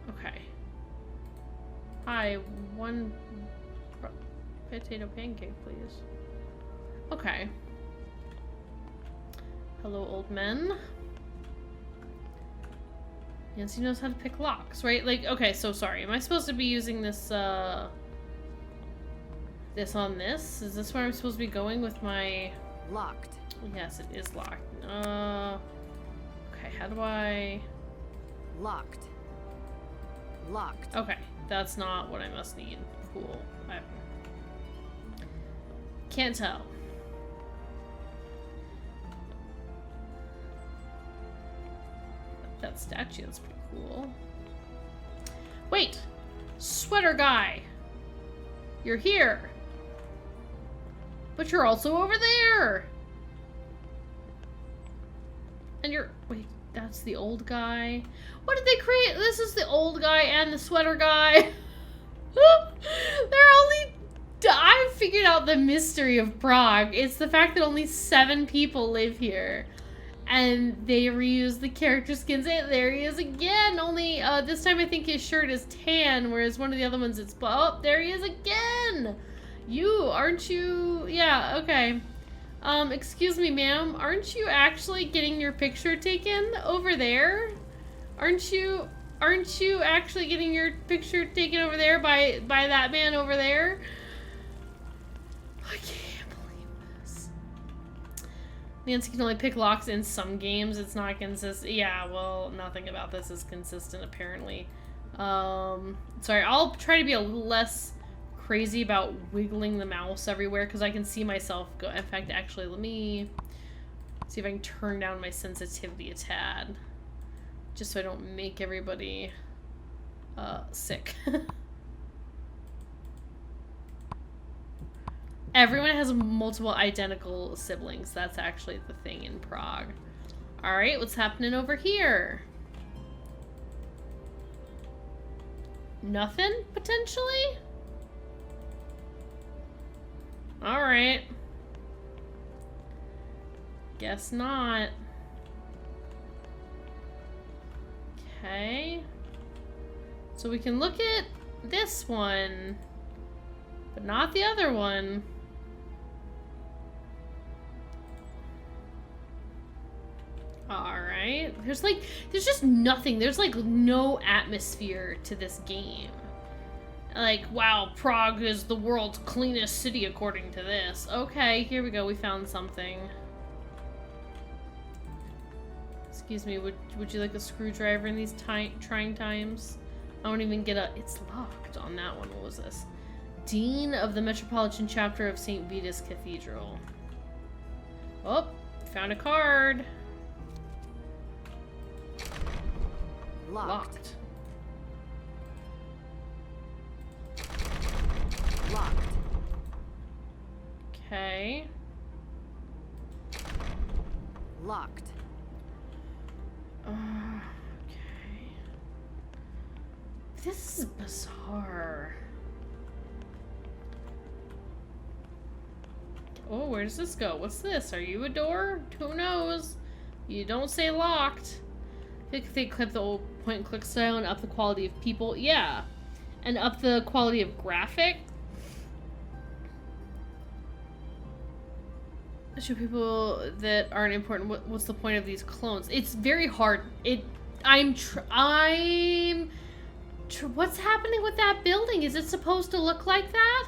Okay. Hi, one potato pancake, please. Okay. Hello, old men. Nancy knows how to pick locks, right? Like, okay, so sorry. Am I supposed to be using this, this on this? Is this where I'm supposed to be going with my... Locked. Yes, it is locked. Okay, how do I... Locked. Locked. Okay, that's not what I must need. Cool. I can't tell. That statue, that's pretty cool. Wait! Sweater guy! You're here! But you're also over there! And you're... Wait, that's the old guy? What did they create? This is the old guy and the sweater guy. They're only... I figured out the mystery of Prague. It's the fact that only 7 people live here. And they reuse the character skins. There he is again. Only this time I think his shirt is tan, whereas one of the other ones it's... Oh, there he is again. You, aren't you... Yeah, okay. Excuse me, ma'am. Aren't you actually getting your picture taken over there? Aren't you actually getting your picture taken over there by that man over there? I can't believe this. Nancy can only pick locks in some games. It's not consistent. Yeah, well, nothing about this is consistent, apparently. Sorry, I'll try to be a little less crazy about wiggling the mouse everywhere, because I can see myself go. In fact, actually, let me see if I can turn down my sensitivity a tad. Just so I don't make everybody sick. Everyone has multiple identical siblings. That's actually the thing in Prague. Alright, what's happening over here? Nothing, potentially? Alright. Guess not. Okay. So we can look at this one, but not the other one. Alright. There's just nothing. There's like no atmosphere to this game. Like, wow, Prague is the world's cleanest city according to this. Okay, here we go. We found something. Excuse me, would you like a screwdriver in these trying times? I won't even get a... It's locked on that one. What was this? Dean of the Metropolitan Chapter of St. Vitus Cathedral. Oh, found a card. Locked. Locked. Locked. Okay. Locked. Okay. This is bizarre. Oh, where does this go? What's this? Are you a door? Who knows? You don't say locked. I think if they clip the old point-and-click style and up the quality of people, yeah. And up the quality of graphic. Show people that aren't important. What's the point of these clones? It's very hard. What's happening with that building? Is it supposed to look like that?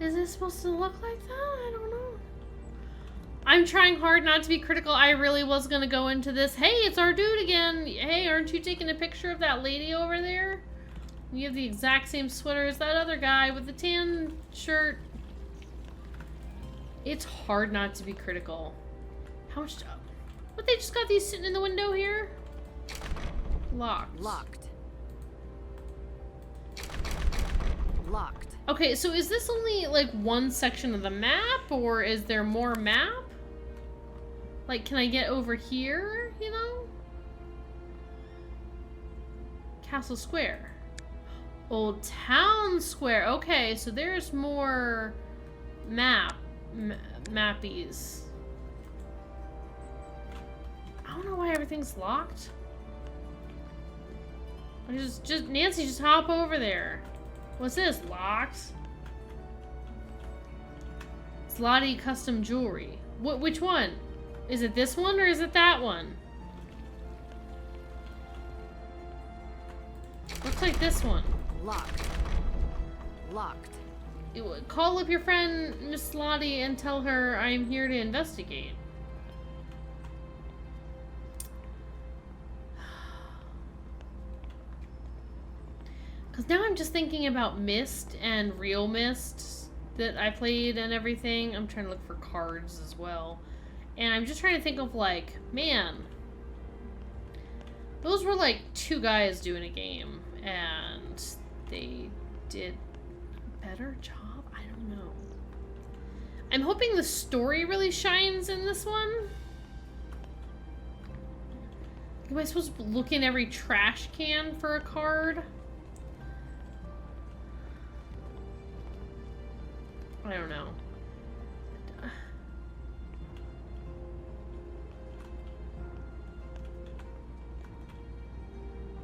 Is it supposed to look like that? I don't know. I'm trying hard not to be critical. I really was gonna go into this. Hey, it's our dude again. Hey, aren't you taking a picture of that lady over there? You have the exact same sweater as that other guy with the tan shirt. It's hard not to be critical. How much... What, they just got these sitting in the window here? Locked. Locked. Locked. Okay, so is this only, like, one section of the map, or is there more map? Like, can I get over here, you know? Castle Square. Old Town Square. Okay, so there's more mappies. I don't know why everything's locked. I just Nancy, just hop over there. What's this? Locked? Slotty custom jewelry. Which one? Is it this one or is it that one? Looks like this one. Locked. Locked. Call up your friend Miss Slotty and tell her I'm here to investigate. Because now I'm just thinking about Myst and Real Myst that I played and everything. I'm trying to look for cards as well. And I'm just trying to think of, like, man, those were like two guys doing a game and they did a better job? I don't know. I'm hoping the story really shines in this one. Am I supposed to look in every trash can for a card? I don't know.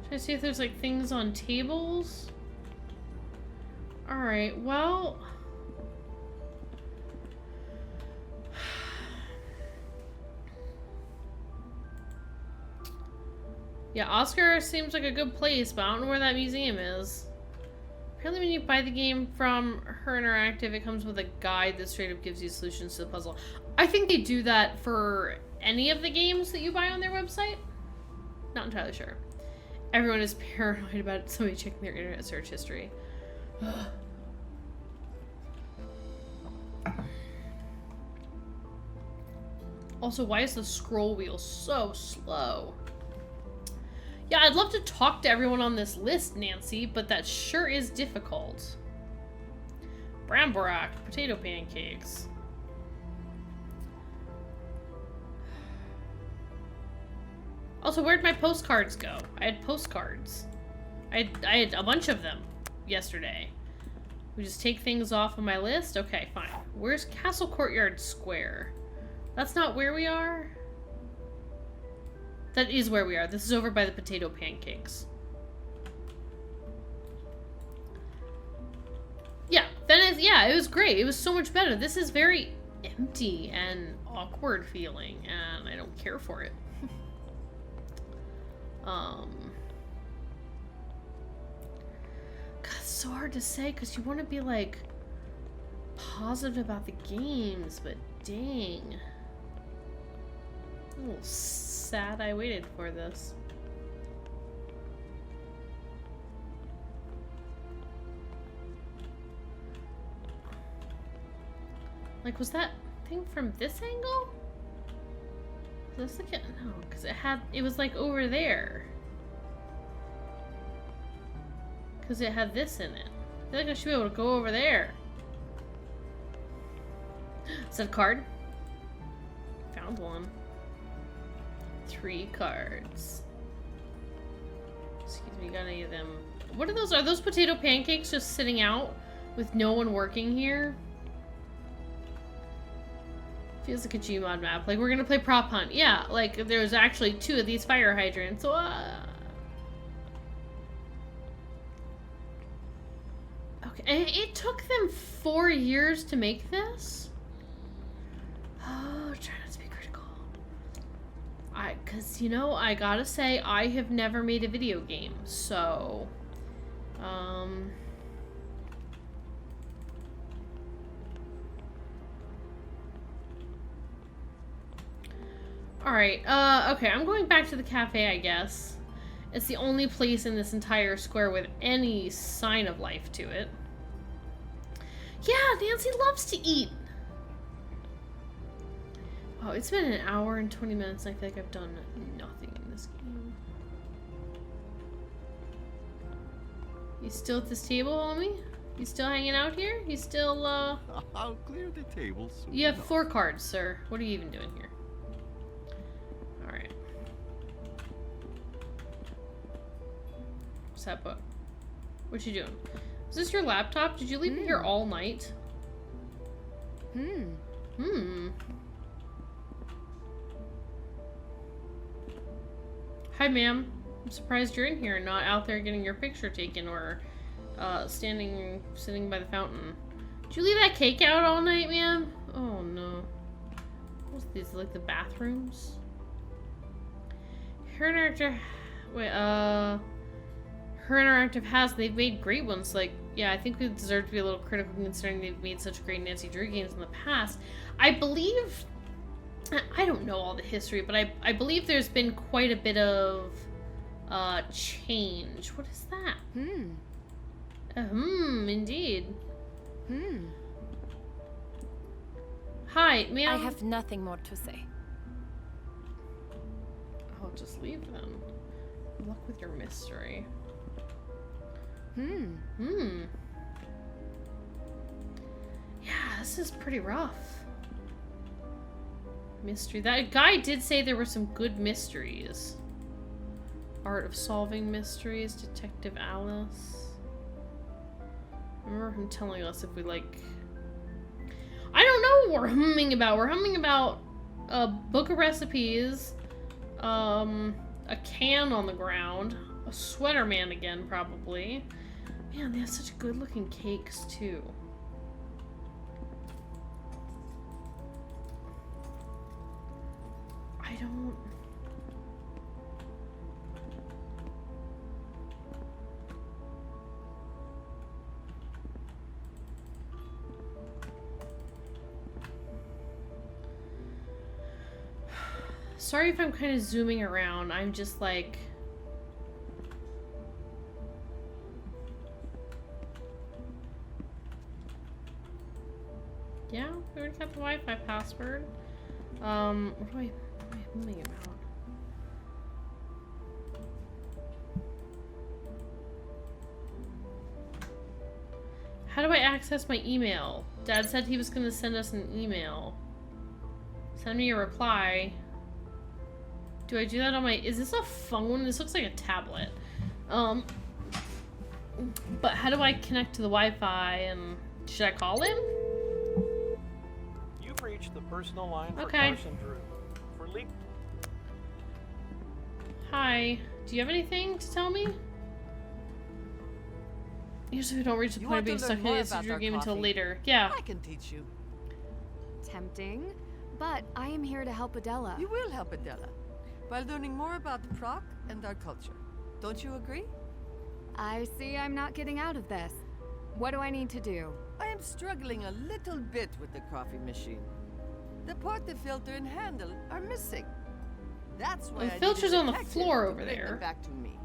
Should I see if there's like things on tables? Alright, well... yeah, Oscar seems like a good place, but I don't know where that museum is. Apparently when you buy the game from Her Interactive, it comes with a guide that straight up gives you solutions to the puzzle. I think they do that for any of the games that you buy on their website. Not entirely sure. Everyone is paranoid about somebody checking their internet search history. Also, why is the scroll wheel so slow? Yeah, I'd love to talk to everyone on this list, Nancy, but that sure is difficult. Bramborak, potato pancakes. Also, where'd my postcards go? I had postcards. I had a bunch of them yesterday. We just take things off of my list? Okay, fine. Where's Castle Courtyard Square? That's not where we are? That is where we are. This is over by the potato pancakes. Yeah, Venice, yeah, it was great. It was so much better. This is very empty and awkward feeling, and I don't care for it. God, it's so hard to say because you want to be like positive about the games, but dang. I'm a little sad I waited for this. Like, was that thing from this angle? Is this the no, because it was like over there. Because it had this in it. I feel like I should be able to go over there. Is that a card? Found one. 3 cards. Excuse me, got any of them? What are those? Are those potato pancakes just sitting out with no one working here? Feels like a Gmod map. Like, we're gonna play prop hunt. Yeah, like, there's actually 2 of these fire hydrants. Okay, and it took them 4 years to make this? Oh, try not to be critical. Cause, you know, I gotta say, I have never made a video game, so... Alright, okay, I'm going back to the cafe, I guess. It's the only place in this entire square with any sign of life to it. Yeah, Nancy loves to eat! Oh, it's been an hour and 20 minutes and I feel like I've done nothing in this game. You still at this table, homie? You still hanging out here? You still, I'll clear the table soon. You have 4 cards, sir. What are you even doing here? Alright. What's that book? What you doing? Is this your laptop? Did you leave it here all night? Hi, ma'am. I'm surprised you're in here and not out there getting your picture taken or sitting by the fountain. Did you leave that cake out all night, ma'am? Oh no. What's these, like the bathrooms? Her interactive, her interactive has, they've made great ones. Like, yeah, I think we deserve to be a little critical considering they've made such great Nancy Drew games in the past. I believe, I don't know all the history, but I believe there's been quite a bit of change. What is that? Indeed. Hi, ma'am. I have nothing more to say. I'll just leave then. Good luck with your mystery. Yeah, this is pretty rough. Mystery. That guy did say there were some good mysteries. Art of Solving Mysteries, Detective Alice. I remember him telling us if we like... I don't know what we're humming about. We're humming about a book of recipes, a can on the ground, a sweater man again, probably. Man, they have such good looking cakes, too. I don't... Sorry if I'm kind of zooming around. I'm just like... Yeah, we already got the Wi-Fi password. What am I humming about? How do I access my email? Dad said he was going to send us an email. Send me a reply. Do I do that on my... Is this a phone? This looks like a tablet. But how do I connect to the Wi-Fi and... Should I call him? You've reached the personal line for Okay. Carson Drew. For legal... Hi. Do you have anything to tell me? Usually we don't reach the You point want of being to stuck learn in a more Nancy about Drew our game until coffee? later. Yeah. I can teach you. Tempting, but I am here to help Adela. You will help Adela by learning more about Proc and our culture. Don't you agree? I see I'm not getting out of this. What do I need to do? I am struggling a little bit with the coffee machine. The part, the filter, and handle are missing. That's why The I filter's needed a on the detective floor to over bring them there. back to me.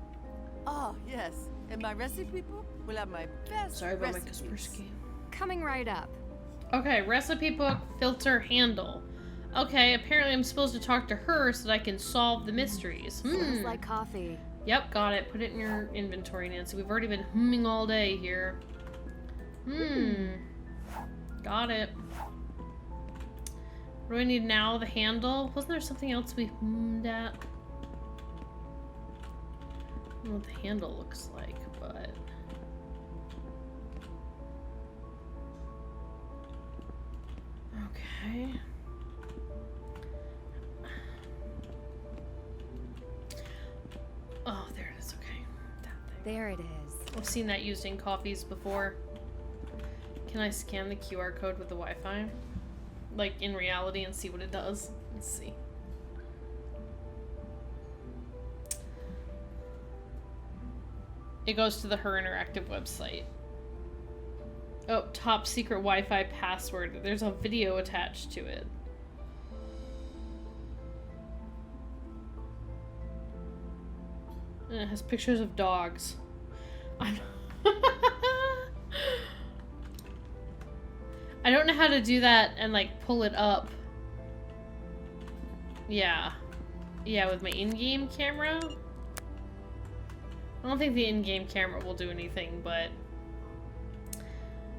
Oh, yes. And my recipe book will have my best Sorry about my recipes. Kaspersky. Coming right up. Okay, recipe book, filter, handle. Okay, apparently I'm supposed to talk to her so that I can solve the mysteries. Smells like coffee. Yep, got it. Put it in your inventory, Nancy. We've already been humming all day here. Got it. What do I need now? The handle? Wasn't there something else we hummed at? I don't know what the handle looks like, but... Okay. Oh, there it is. Okay. That thing. There it is. I've seen that used in coffees before. Can I scan the QR code with the Wi-Fi? Like, in reality and see what it does? Let's see. It goes to the Her Interactive website. Oh, top secret Wi-Fi password. There's a video attached to it. And it has pictures of dogs. I don't know how to do that and like pull it up. Yeah. Yeah, with my in-game camera. I don't think the in-game camera will do anything, but...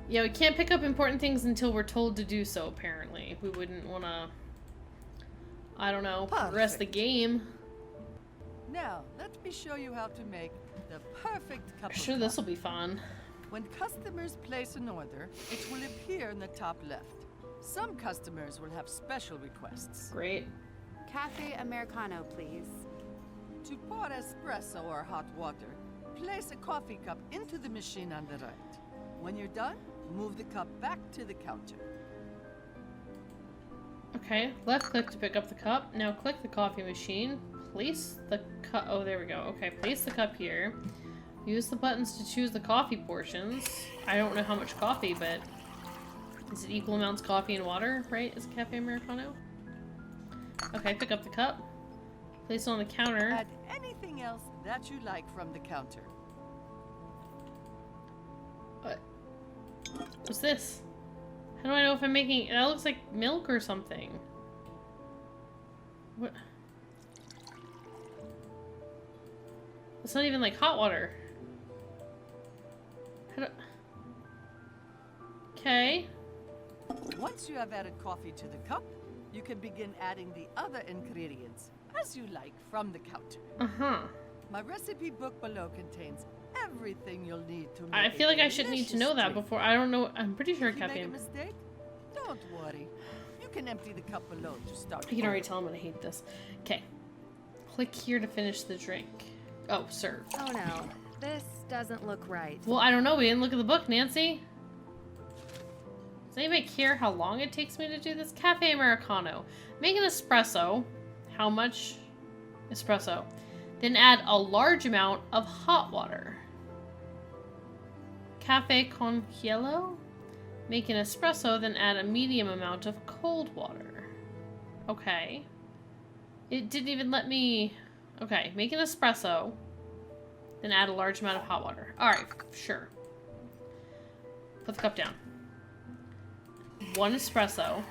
Yeah, we can't pick up important things until we're told to do so, apparently. We wouldn't want to... I don't know, progress the game. Now, let me show you how to make the perfect cup I'm sure of this will coffee. be fun. When customers place an order, it will appear in the top left. Some customers will have special requests. Great. Cafe Americano, please. To pour espresso or hot water, place a coffee cup into the machine on the right. When you're done, move the cup back to the counter. Okay, left click to pick up the cup. Now click the coffee machine. Place the cup. Oh, there we go. Okay, place the cup here. Use the buttons to choose the coffee portions. I don't know how much coffee, but is it equal amounts coffee and water, right? Is Cafe Americano? Okay, pick up the cup. Place it on the counter. Add anything else that you like from the counter. What? What's this? How do I know if I'm making... That looks like milk or something. What? It's not even like hot water. How do... Okay. Once you have added coffee to the cup, you can begin adding the other ingredients, as you like, from the counter. Uh-huh. My recipe book below contains everything you'll need to make I feel like I should need to know that drink. before. I don't know. I'm pretty sure If you make Cafe... a mistake, don't worry. You can empty the cup below to start. I can already tell I'm gonna hate this. Okay. Click here to finish the drink. Oh, serve. Oh no, this doesn't look right. Well, I don't know. We didn't look at the book, Nancy. Does anybody care how long it takes me to do this? Cafe Americano. Make an espresso. How much espresso? Then add a large amount of hot water. Cafe con hielo. Make an espresso, then add a medium amount of cold water. Okay. It didn't even let me... Okay, make an espresso, then add a large amount of hot water. Alright, sure. Put the cup down. 1 espresso.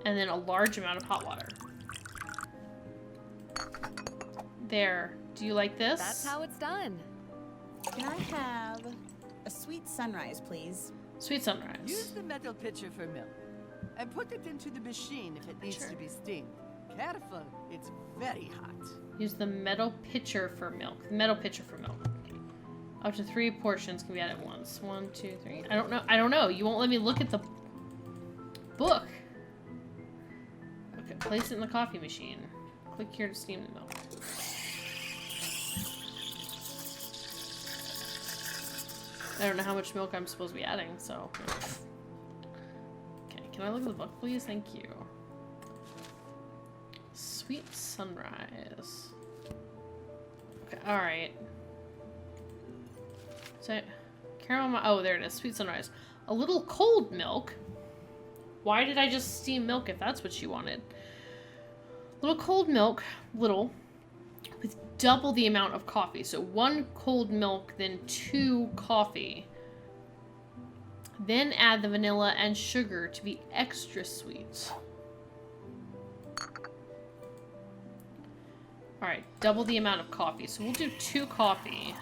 And then a large amount of hot water. There. Do you like this? That's how it's done. Can I have a sweet sunrise, please? Sweet sunrise. Use the metal pitcher for milk and put it into the machine if it needs to be steamed. Careful, it's very hot. Use the metal pitcher for milk. The metal pitcher for milk. Up to 3 portions can be added at once. 1, 2, 3. I don't know. I don't know. You won't let me look at the book. Okay, place it in the coffee machine. Click here to steam the milk. I don't know how much milk I'm supposed to be adding, so... Okay, can I look at the book, please? Thank you. Sweet sunrise. Okay, alright. So, caramel... Oh, there it is. Sweet sunrise. A little cold milk. Why did I just steam milk if that's what she wanted? Little cold milk. Little. With double the amount of coffee. So 1 cold milk, then 2 coffee. Then add the vanilla and sugar to be extra sweet. Alright, double the amount of coffee. So we'll do 2 coffee.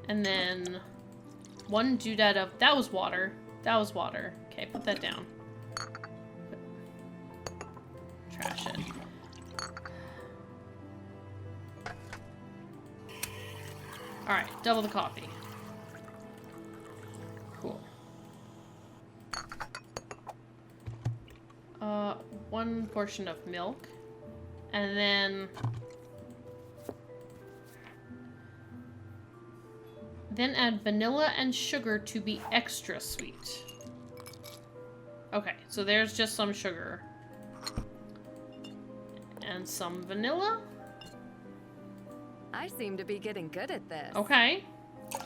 And then 1 doodad of... That was water. That was water. Okay, put that down. Trash it. Alright, double the coffee. Cool. 1 portion of milk. And then... Then add vanilla and sugar to be extra sweet. Okay, so there's just some sugar. And some vanilla. I seem to be getting good at this. Okay.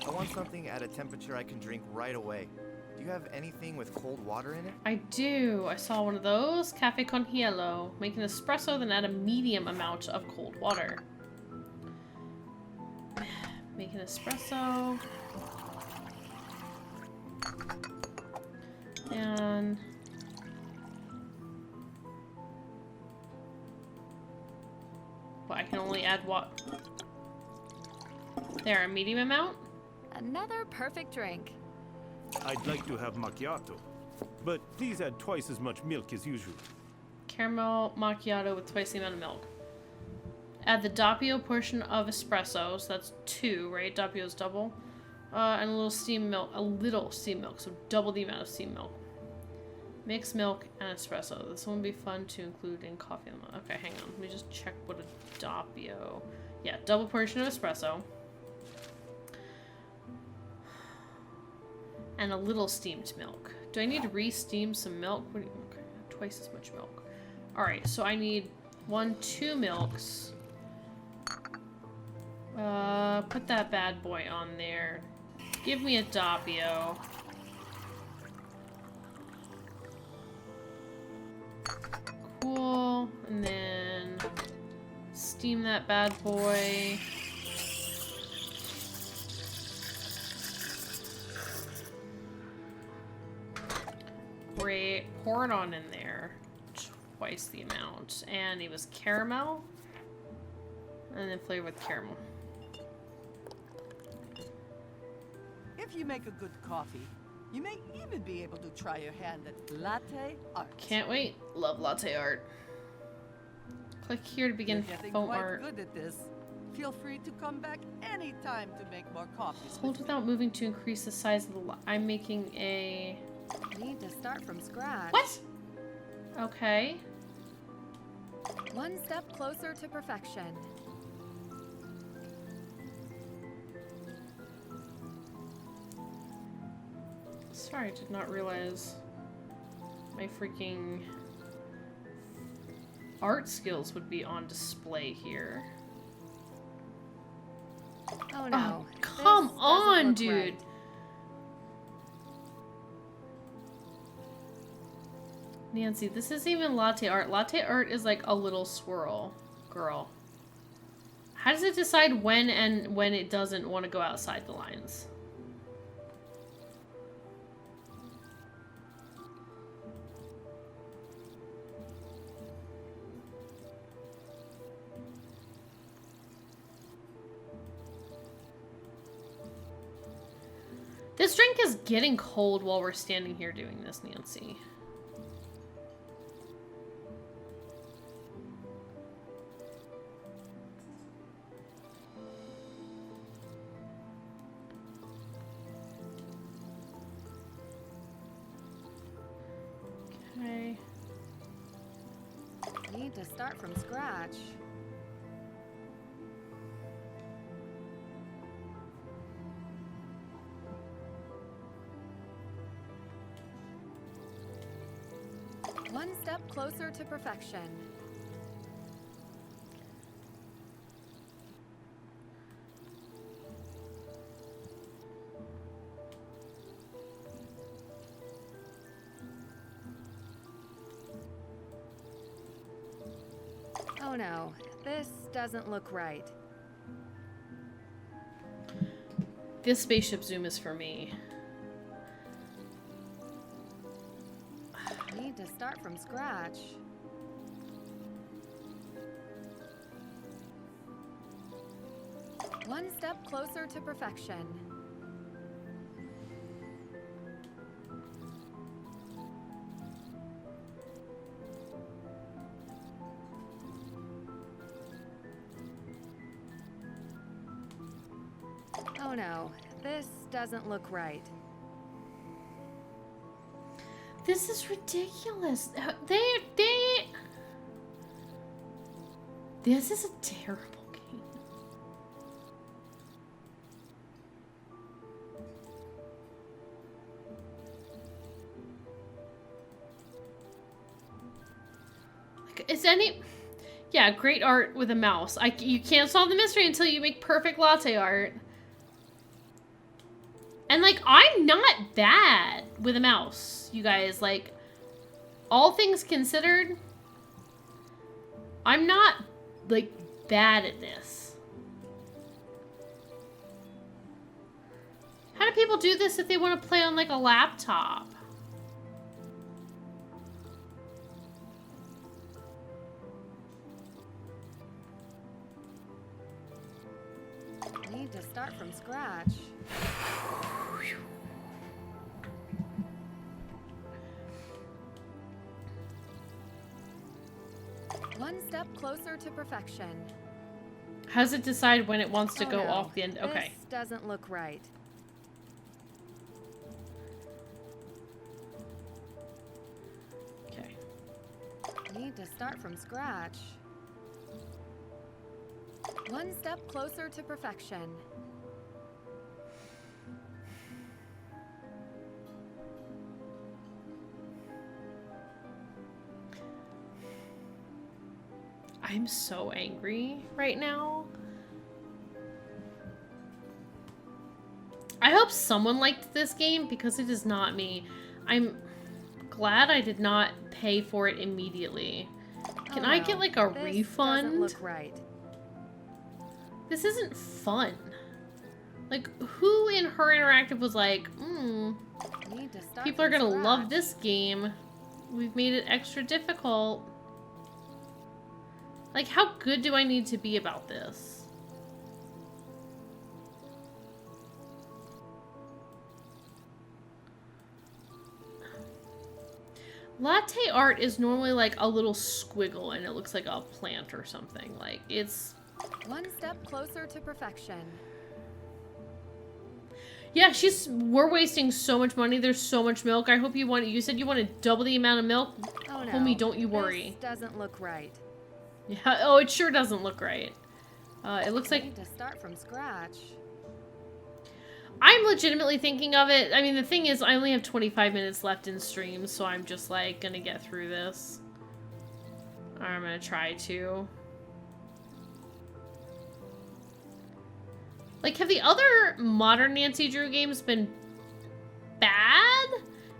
I want something at a temperature I can drink right away. Do you have anything with cold water in it? I do. I saw one of those. Cafe con hielo. Make an espresso, then add a medium amount of cold water. Make an espresso. And... Well, I can only add what? There, a medium amount? Another perfect drink. I'd like to have macchiato, but please add twice as much milk as usual. Caramel macchiato with twice the amount of milk. Add the doppio portion of espresso, so that's 2, right? Doppio's double. And a little steamed milk, so double the amount of steamed milk. Mixed milk and espresso. This one would be fun to include in coffee. Okay, hang on. Let me just check what a doppio. Yeah, double portion of espresso. And a little steamed milk. Do I need to re-steam some milk? Okay, twice as much milk. Alright, so I need 2 milks. Put that bad boy on there. Give me a doppio. Cool. And then steam that bad boy. Great. Pour it on in there. Twice the amount. And it was caramel. And then flavor with caramel. If you make a good coffee, you may even be able to try your hand at latte art. Can't wait. Love latte art. Click here to begin You're getting foam quite art. good at this. Feel free to come back anytime to make more coffees. Hold without moving to increase the size of the I'm making a... Need to start from scratch. What? Okay. One step closer to perfection. Sorry, I did not realize my freaking art skills would be on display here. Oh no. Oh, come This on, doesn't look dude. right. Nancy, this isn't even latte art. Latte art is like a little swirl, girl. How does it decide when and when it doesn't want to go outside the lines? This drink is getting cold while we're standing here doing this, Nancy. Okay. Need to start from scratch. One step closer to perfection. Oh no, this doesn't look right. This spaceship zoom is for me. Need to start from scratch. One step closer to perfection. Oh no, this doesn't look right. This is ridiculous. This is a terrible game. Like, is any... Yeah, great art with a mouse. You can't solve the mystery until you make perfect latte art. And, like, I'm not bad with a mouse, you guys. Like, all things considered, I'm not, like, bad at this. How do people do this if they want to play on, like, a laptop? Need to start from scratch. One step closer to perfection. How does it decide when it wants to go no. off the end? Okay. This doesn't look right. Okay. Need to start from scratch. One step closer to perfection. I'm so angry right now. I hope someone liked this game because it is not me. I'm glad I did not pay for it immediately. Can I get like a refund? Doesn't look right. This isn't fun. Like, who in Her Interactive was like, people are gonna love this game. We've made it extra difficult. Like, how good do I need to be about this? Latte art is normally like a little squiggle and it looks like a plant or something. Like, it's... One step closer to perfection. Yeah, we're wasting so much money. There's so much milk. I hope you said you wanted double the amount of milk. Oh no. Homie, don't you worry. This doesn't look right. Yeah, oh, it sure doesn't look right. It looks like... Need to start from scratch. I'm legitimately thinking of it. I mean, the thing is, I only have 25 minutes left in stream, so I'm just, like, gonna get through this. I'm gonna try to. Like, have the other modern Nancy Drew games been bad?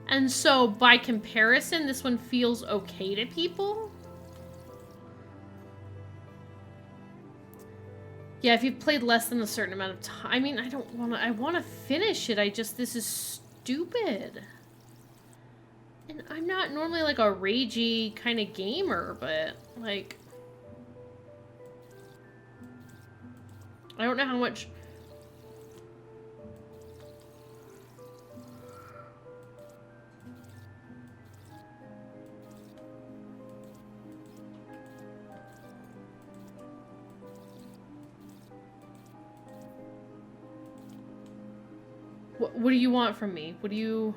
And so, by comparison, this one feels okay to people? Yeah, if you've played less than a certain amount of time. I mean, I want to finish it. This is stupid. And I'm not normally like a ragey kind of gamer, but like, I don't know how much. What do you want from me? What do you...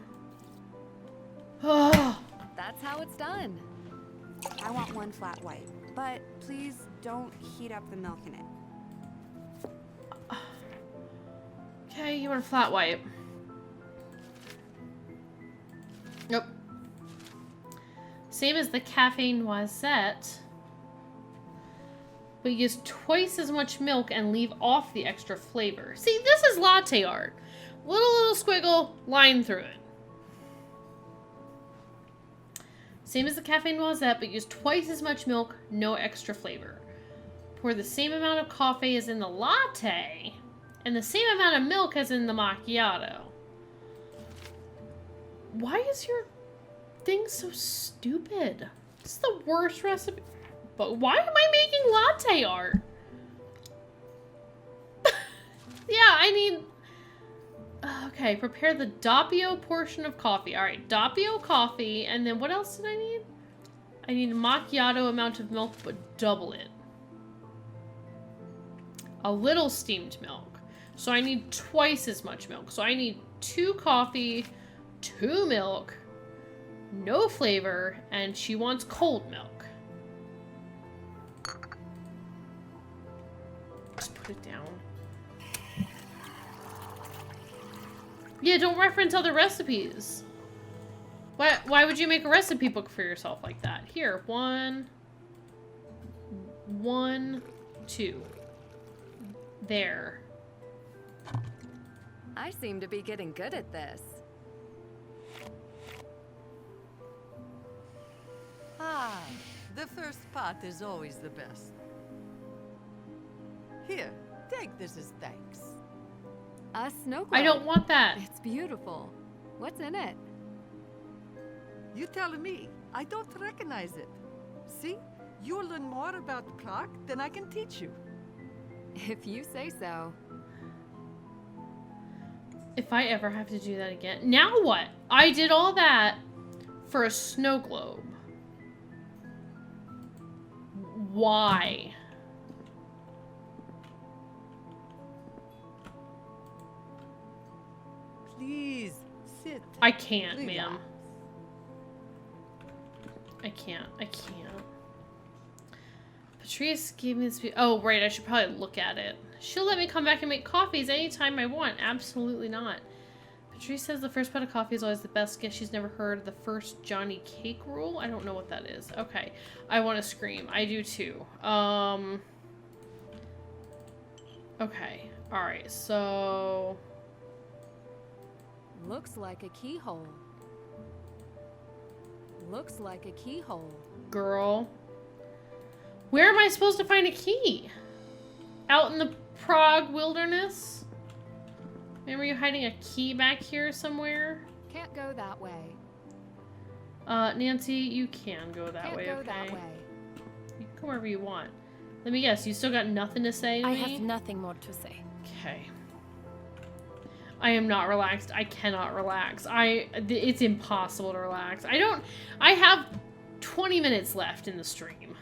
Oh. That's how it's done. I want one flat white, but please don't heat up the milk in it. Okay, you want a flat white. Nope. Same as the Cafe Noisette. But use twice as much milk and leave off the extra flavor. See, this is latte art. Little squiggle, line through it. Same as the Cafe Noisette, but use twice as much milk, no extra flavor. Pour the same amount of coffee as in the latte, and the same amount of milk as in the macchiato. Why is your thing so stupid? This is the worst recipe. But why am I making latte art? Yeah, I need... Okay, prepare the doppio portion of coffee. Alright, doppio coffee, and then what else did I need? I need a macchiato amount of milk, but double it. A little steamed milk. So I need twice as much milk. So I need 2 coffee, 2 milk, no flavor, and she wants cold milk. Just put it down. Yeah, don't reference other recipes. Why would you make a recipe book for yourself like that? Here, 1, 2. There. I seem to be getting good at this. Ah, the first part is always the best. Here, take this as thanks. A snow globe. I don't want that. It's beautiful. What's in it? You tell me. I don't recognize it. See? You'll learn more about the clock than I can teach you. If you say so. If I ever have to do that again. Now what? I did all that for a snow globe. Why? Please, sit. I can't, Relax. ma'am. I can't. Patrice gave me this. Oh, right. I should probably look at it. She'll let me come back and make coffees anytime I want. Absolutely not. Patrice says the first pot of coffee is always the best. Guess she's never heard of the first Johnny Cake rule. I don't know what that is. Okay. I want to scream. I do too. Okay. Alright, so... Looks like a keyhole. Looks like a keyhole. Girl. Where am I supposed to find a key? Out in the Prague wilderness? Maybe you're hiding a key back here somewhere? Can't go that way. Nancy, you can go that way, okay? Can't go that way. You can go wherever you want. Let me guess, you still got nothing to say to I me? have nothing more to say. Okay. I am not relaxed. I cannot relax. It's impossible to relax. I have 20 minutes left in the stream.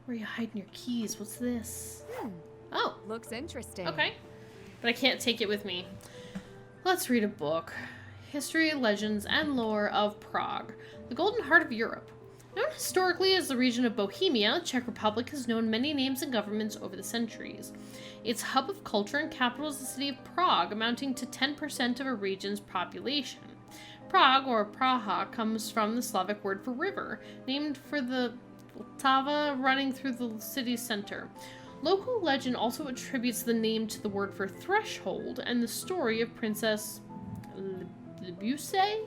Where are you hiding your keys? What's this? Oh. Looks interesting. Okay. But I can't take it with me. Let's read a book. History, Legends, and Lore of Prague. The Golden Heart of Europe. Known historically as the region of Bohemia, the Czech Republic has known many names and governments over the centuries. Its hub of culture and capital is the city of Prague, amounting to 10% of a region's population. Prague, or Praha, comes from the Slavic word for river, named for the Vltava running through the city's center. Local legend also attributes the name to the word for threshold and the story of Princess Libuse?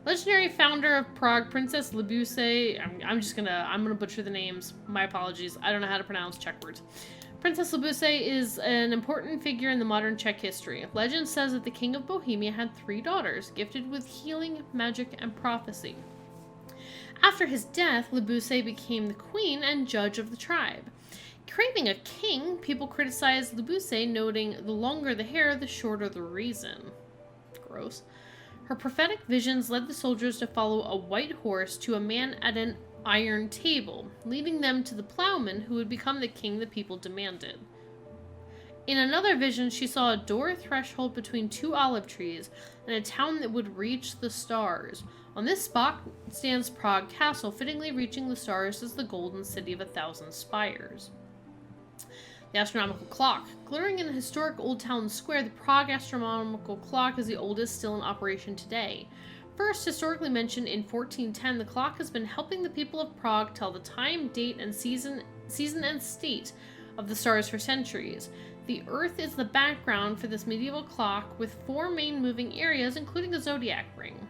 Legendary founder of Prague, Princess Libuse. I'm gonna butcher the names. My apologies. I don't know how to pronounce Czech words. Princess Libuse is an important figure in the modern Czech history. Legend says that the king of Bohemia had 3 daughters, gifted with healing, magic, and prophecy. After his death, Libuse became the queen and judge of the tribe. Craving a king, people criticized Libuse, noting the longer the hair, the shorter the reason. Gross. Her prophetic visions led the soldiers to follow a white horse to a man at an iron table, leading them to the plowman who would become the king the people demanded. In another vision, she saw a door threshold between 2 olive trees and a town that would reach the stars. On this spot stands Prague Castle, fittingly reaching the stars as the golden city of 1,000 spires. The astronomical clock. Glittering in a historic old town square, the Prague astronomical clock is the oldest still in operation today. First historically mentioned in 1410, the clock has been helping the people of Prague tell the time, date, and season and state of the stars for centuries. The Earth is the background for this medieval clock, with 4 main moving areas, including a zodiac ring.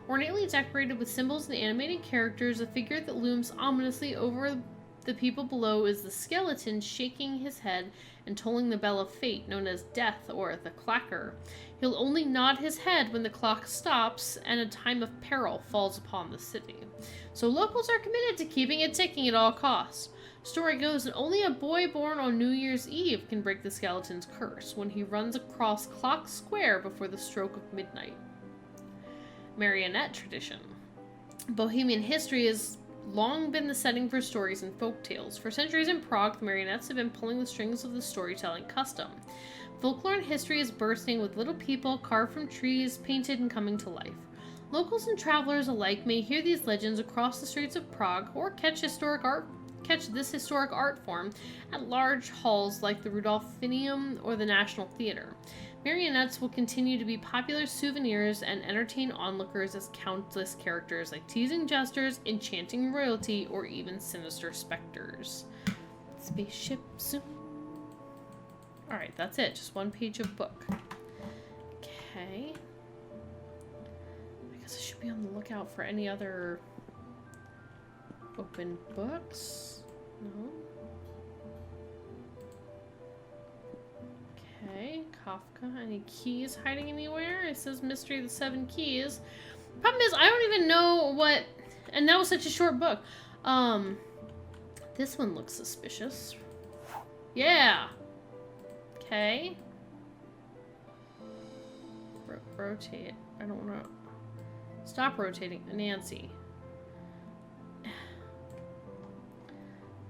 Ornately decorated with symbols and animated characters, a figure that looms ominously over the people below is the skeleton shaking his head and tolling the bell of fate, known as death or the clacker. He'll only nod his head when the clock stops and a time of peril falls upon the city. So locals are committed to keeping it ticking at all costs. Story goes that only a boy born on New Year's Eve can break the skeleton's curse when he runs across Clock Square before the stroke of midnight. Marionette tradition. Bohemian history has long been the setting for stories and folk tales. For centuries in Prague, the marionettes have been pulling the strings of the storytelling custom. Folklore and history is bursting with little people carved from trees, painted and coming to life. Locals and travelers alike may hear these legends across the streets of Prague or catch this historic art form at large halls like the Rudolphineum or the National Theatre. Marionettes will continue to be popular souvenirs and entertain onlookers as countless characters like teasing jesters, enchanting royalty, or even sinister specters. Spaceship Zoom. Alright, that's it. Just 1 page of book. Okay. I guess I should be on the lookout for any other open books. No. Okay, Kafka. Any keys hiding anywhere? It says Mystery of the 7 Keys. Problem is, I don't even know what... And that was such a short book. This one looks suspicious. Yeah! Okay. Rotate. I don't know. Stop rotating. Nancy.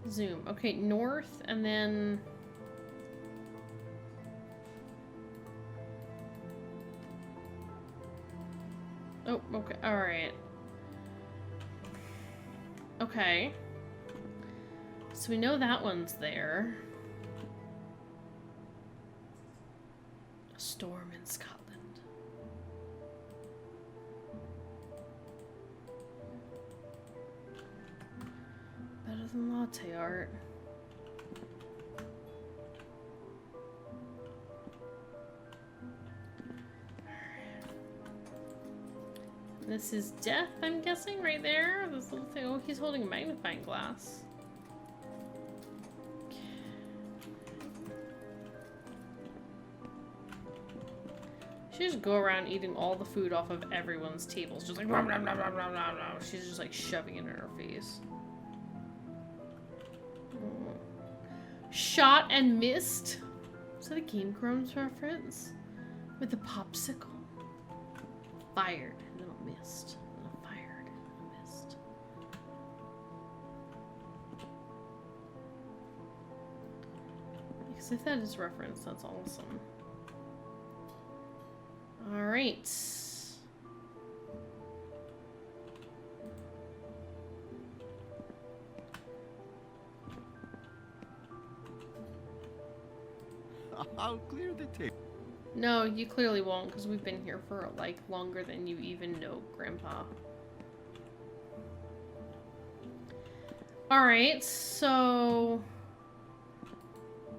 Zoom. Okay, north and then... Oh, okay. Alright. Okay. So we know that one's there. A storm in Scotland. Better than latte art. This is death, I'm guessing, right there. This little thing. Oh, he's holding a magnifying glass. She just go around eating all the food off of everyone's tables, just like nom, nom, nom, nom, nom, nom, nom. She's just like shoving it in her face. Shot and missed. Is that a Game Grumps reference? With the popsicle. Fired and then a missed. And then a fired and a missed. Because if that is reference, that's awesome. Alright. I'll clear the table. No, you clearly won't, because we've been here for, like, longer than you even know, Grandpa. Alright, so...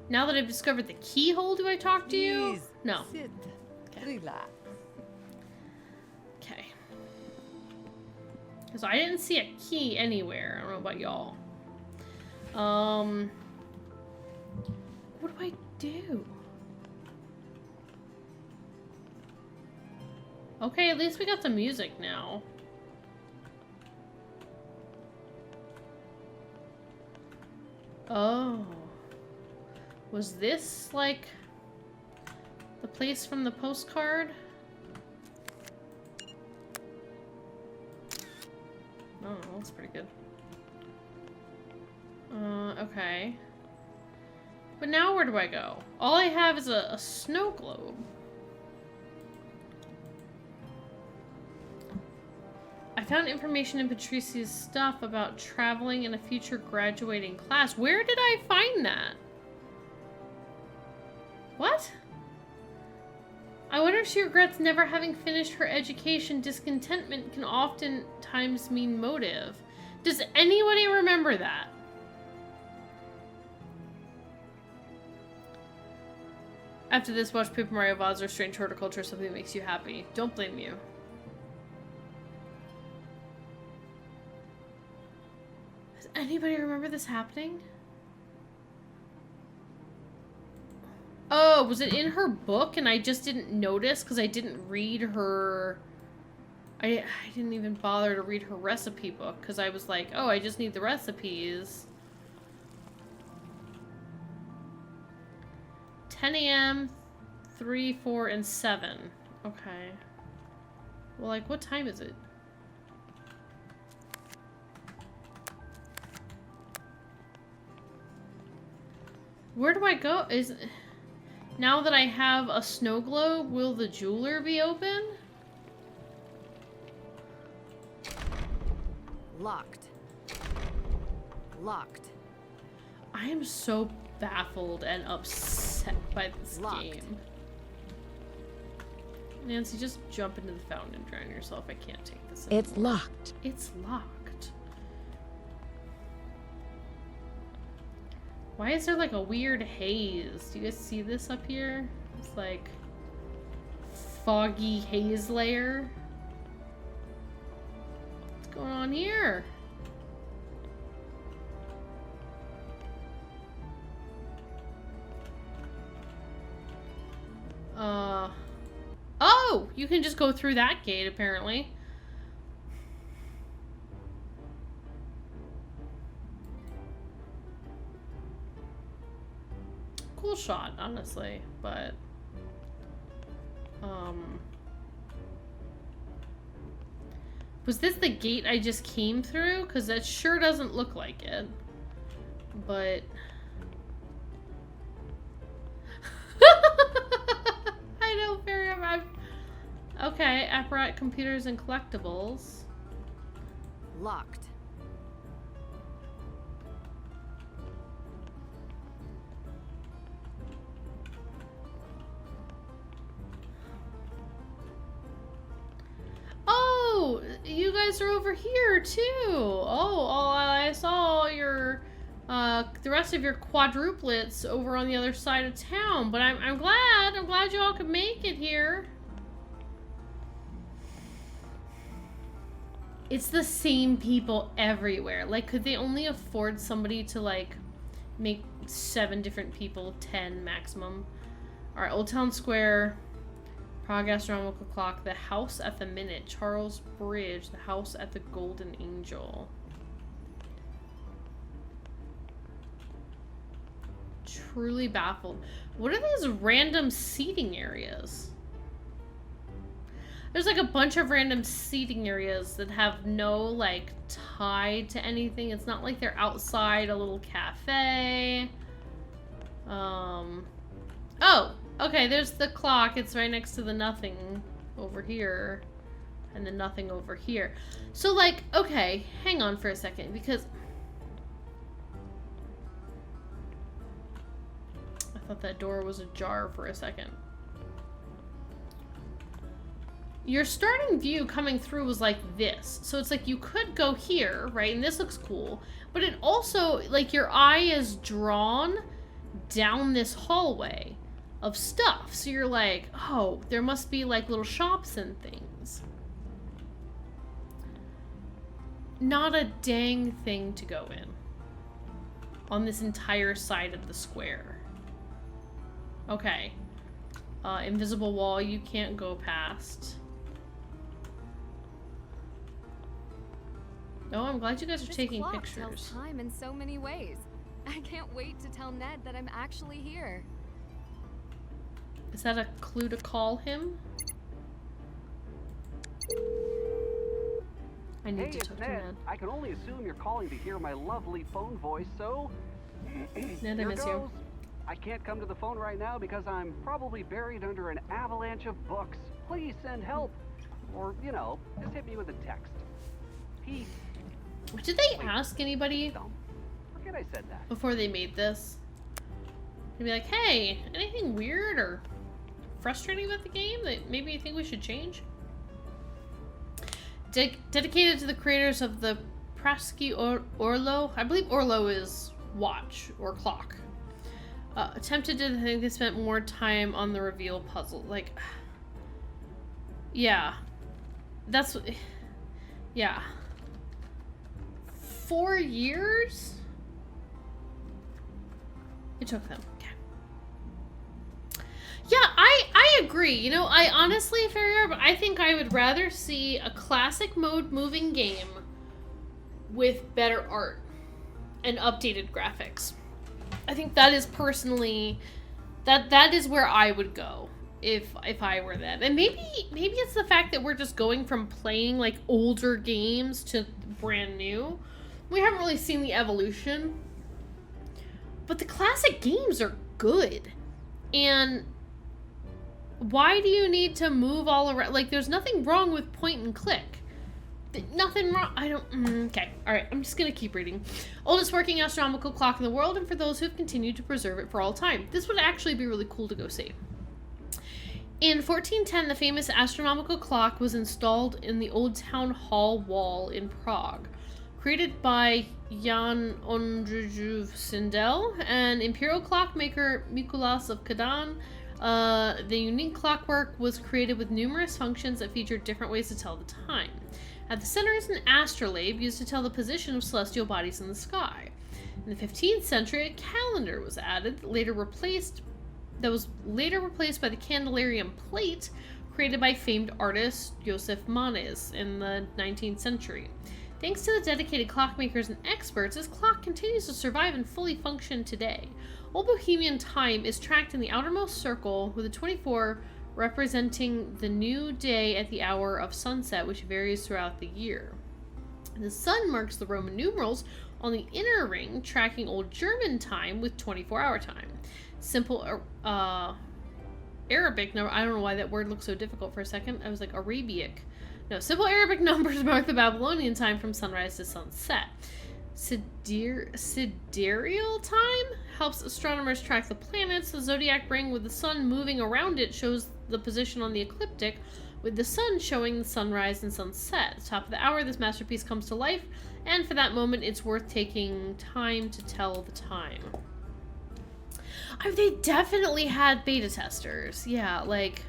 Now that I've discovered the keyhole, do I talk to you? Please, No. sit. Relax. Okay. Because I didn't see a key anywhere. I don't know about y'all. What do I do? Okay, at least we got some music now. Oh. Was this, like, the place from the postcard? Oh, that's pretty good. Okay. But now where do I go? All I have is a snow globe. I found information in Patricia's stuff about traveling in a future graduating class. Where did I find that? What? I wonder if she regrets never having finished her education. Discontentment can oftentimes mean motive. Does anybody remember that? After this, watch Paper Mario VODs or strange horticulture, something that makes you happy. Don't blame you. Does anybody remember this happening? Oh, was it in her book and I just didn't notice because I didn't read her... I didn't even bother to read her recipe book because I was like, oh, I just need the recipes. 10 a.m., 3, 4, and 7. Okay. Well, like, what time is it? Where do I go? Now that I have a snow globe, will the jeweler be open? Locked. Locked. I am so baffled and upset by this game. Nancy, just jump into the fountain and drown yourself. I can't take this anymore. It's locked. It's locked. Why is there like a weird haze? Do you guys see this up here? It's like foggy haze layer. What's going on here? Oh! You can just go through that gate, apparently. cool shot, honestly, but was this the gate I just came through? Because that sure doesn't look like it. But I know, very okay, apparat, computers, and collectibles. Locked. Oh, you guys are over here too. Oh, I saw your the rest of your quadruplets over on the other side of town. But I'm glad you all could make it here. It's the same people everywhere. Like, could they only afford somebody to like make 7 different people, 10 maximum? All right, Old Town Square. Prague Astronomical Clock, the House at the Minute, Charles Bridge, the House at the Golden Angel. Truly baffled. What are these random seating areas? There's like a bunch of random seating areas that have no like tie to anything. It's not like they're outside a little cafe. Oh! Okay, there's the clock. It's right next to the nothing over here. And the nothing over here. So, like, okay, hang on for a second, because I thought that door was ajar for a second. Your starting view coming through was like this. So it's like you could go here, right? And this looks cool. But it also, like, your eye is drawn down this hallway of stuff. So you're like, oh, there must be like little shops and things. Not a dang thing to go in on this entire side of the square. Okay. Invisible wall you can't go past. Oh, I'm glad you guys are taking pictures. Tells time in so many ways. I can't wait to tell Ned that I'm actually here. Is that a clue to call him? I need to talk to Ned. I can only assume you're calling to hear my lovely phone voice, so Ned, I miss you. I can't come to the phone right now because I'm probably buried under an avalanche of books. Please send help. Or, you know, just hit me with a text. Peace. Did they ask anybody Forget I said that. before they made this? They'd be like, hey, anything weird or frustrating about the game that maybe you think we should change? Dedicated to the creators of the Praski Orlo. I believe Orlo is watch or clock. Attempted to think they spent more time on the reveal puzzle. Like, yeah. That's, yeah. 4 years? It took them. Okay. Yeah, I agree. You know, I honestly, Farrier, but I think I would rather see a classic mode moving game with better art and updated graphics. I think that is personally that is where I would go if I were them. And maybe it's the fact that we're just going from playing like older games to brand new. We haven't really seen the evolution. But the classic games are good. And why do you need to move all around? Like, there's nothing wrong with point and click. Nothing wrong. I don't. Okay. All right. I'm just going to keep reading. Oldest working astronomical clock in the world, and for those who've continued to preserve it for all time. This would actually be really cool to go see. In 1410, the famous astronomical clock was installed in the old town hall wall in Prague. Created by Jan Ondřejev Sindel and imperial clockmaker Mikuláš of Kadaň, the unique clockwork was created with numerous functions that featured different ways to tell the time. At the center is an astrolabe used to tell the position of celestial bodies in the sky. In the 15th century, a calendar was added, that was later replaced by the Candelarium plate created by famed artist Josef Manes in the 19th century. Thanks to the dedicated clockmakers and experts, this clock continues to survive and fully function today. Old Bohemian time is tracked in the outermost circle, with the 24 representing the new day at the hour of sunset, which varies throughout the year. The sun marks the Roman numerals on the inner ring, tracking Old German time with 24-hour time. Simple Arabic number. I don't know why that word looked so difficult for a second. I was like Arabic. No, simple Arabic numbers mark the Babylonian time from sunrise to sunset. Sidereal time helps astronomers track the planets. The zodiac ring with the sun moving around it shows the position on the ecliptic, with the sun showing the sunrise and sunset. At the top of the hour, this masterpiece comes to life, and for that moment, it's worth taking time to tell the time. They definitely had beta testers. Yeah, like...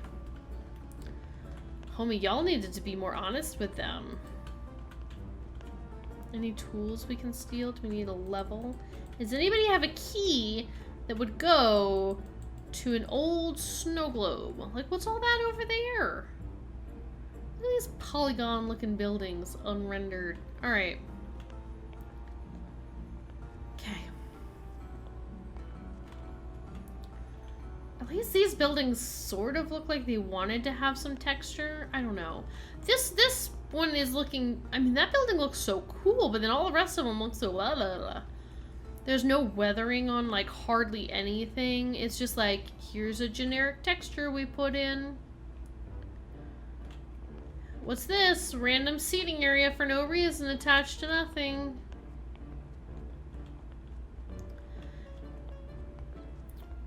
Homie, y'all needed to be more honest with them. Any tools we can steal? Do we need a level? Does anybody have a key that would go to an old snow globe? Like, what's all that over there? Look at these polygon-looking buildings, unrendered. Alright. Okay. At least these buildings sort of look like they wanted to have some texture. I don't know. This one is looking... I mean, that building looks so cool, but then all the rest of them look so blah, blah, blah. There's no weathering on, like, hardly anything. It's just like, here's a generic texture we put in. What's this? Random seating area for no reason, attached to nothing.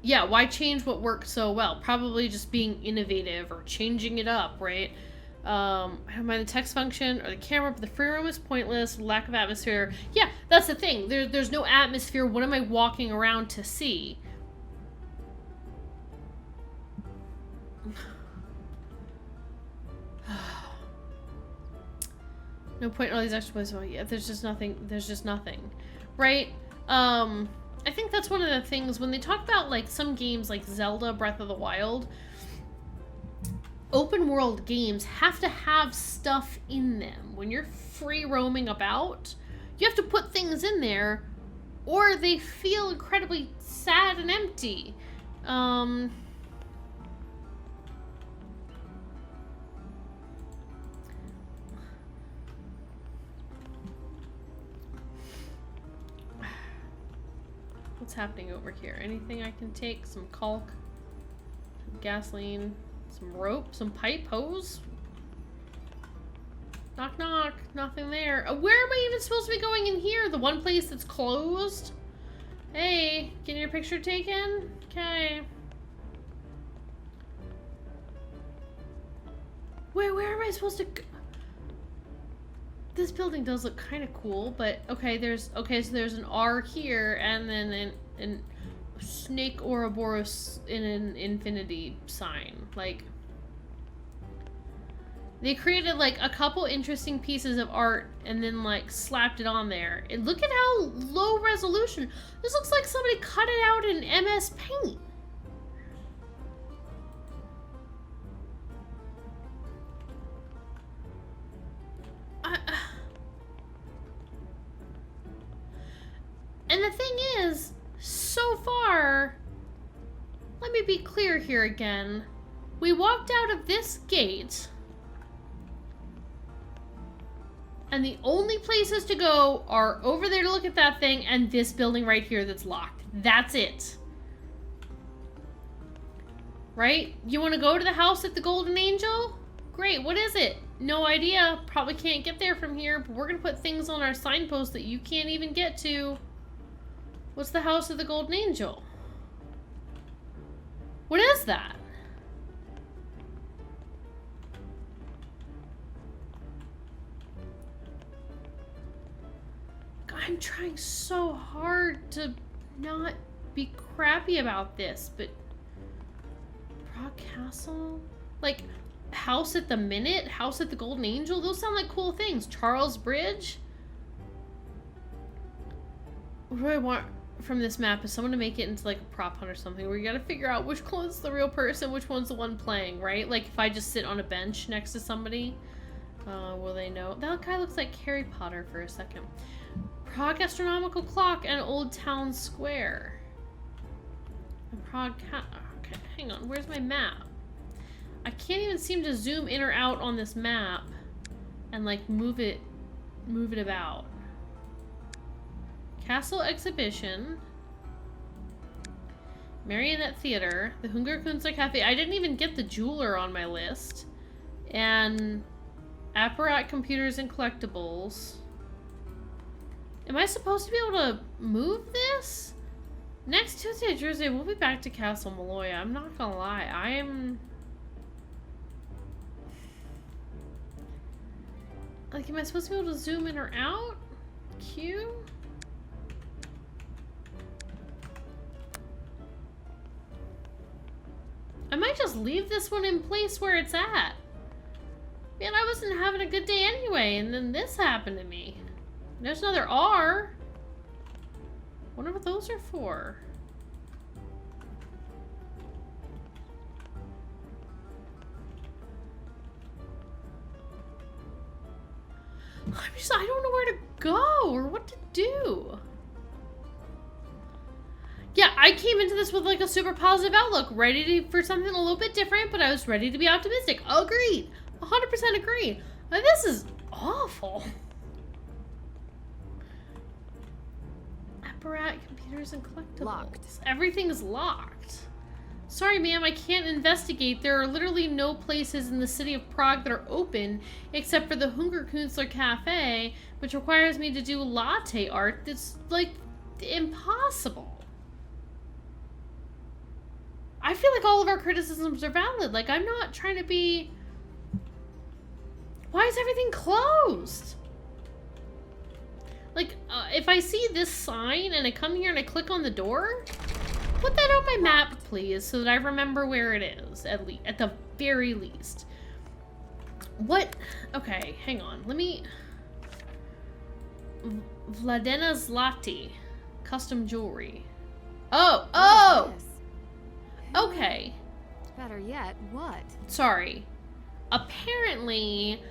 Yeah, why change what worked so well? Probably just being innovative or changing it up, right? I don't mind the text function or the camera, but the free roam is pointless. Lack of atmosphere. Yeah, that's the thing. There's no atmosphere. What am I walking around to see? No point in all these extra places. Well, yeah, there's just nothing. There's just nothing, right? I think that's one of the things when they talk about like some games like Zelda Breath of the Wild. Open world games have to have stuff in them. When you're free roaming about, you have to put things in there or they feel incredibly sad and empty. What's happening over here? Anything I can take? Some caulk, some gasoline, some rope, some pipe hose? Knock knock, nothing there. Where am I even supposed to be going in here? The one place that's closed? Hey, getting your picture taken? Okay. Where am I supposed to go? This building does look kind of cool, but okay, so there's an R here, and then an snake Ouroboros in an infinity sign. Like, they created like a couple interesting pieces of art and then like slapped it on there. And look at how low resolution. This looks like somebody cut it out in MS Paint. And the thing is, so far, let me be clear here again. We walked out of this gate, and the only places to go are over there to look at that thing and this building right here that's locked. That's it. Right? You want to go to the house at the Golden Angel? Great, what is it? No idea. Probably can't get there from here, but we're going to put things on our signpost that you can't even get to. What's the house of the Golden Angel? What is that? God, I'm trying so hard to not be crappy about this, but... Brock Castle? Like, House at the Minute? House at the Golden Angel? Those sound like cool things. Charles Bridge? What do I want from this map? Is someone to make it into like a prop hunt or something where you gotta figure out which one's the real person, which one's the one playing, right? Like if I just sit on a bench next to somebody. Will they know? That guy looks like Harry Potter for a second. Prague Astronomical Clock and Old Town Square. Okay, hang on. Where's my map? I can't even seem to zoom in or out on this map and like move it about. Castle Exhibition. Marionette Theater. The Hungerkünstler Cafe. I didn't even get the jeweler on my list. And Apparat Computers and Collectibles. Am I supposed to be able to move this? Next Tuesday, Thursday, we'll be back to Castle Maloya. I'm not gonna lie. Like, am I supposed to be able to zoom in or out? Q? I might just leave this one in place where it's at. Man, I wasn't having a good day anyway, and then this happened to me. There's another R. Wonder what those are for. I don't know where to go or what to do. Yeah, I came into this with like a super positive outlook, ready for something a little bit different, but I was ready to be optimistic. Agreed. 100% agree. This is awful. Apparat, computers, and collectibles. Locked. Everything's locked. Sorry, ma'am, I can't investigate. There are literally no places in the city of Prague that are open except for the Hungerkünstler Cafe, which requires me to do latte art that's, like, impossible. I feel like all of our criticisms are valid. Like, I'm not trying to be... Why is everything closed? Like, if I see this sign and I come here and I click on the door, put that on my map, please, so that I remember where it is, at the very least. What? Okay, hang on. Let me... Vladena's Latte. Custom jewelry. Oh! Okay. Better yet, what? Sorry. Apparently,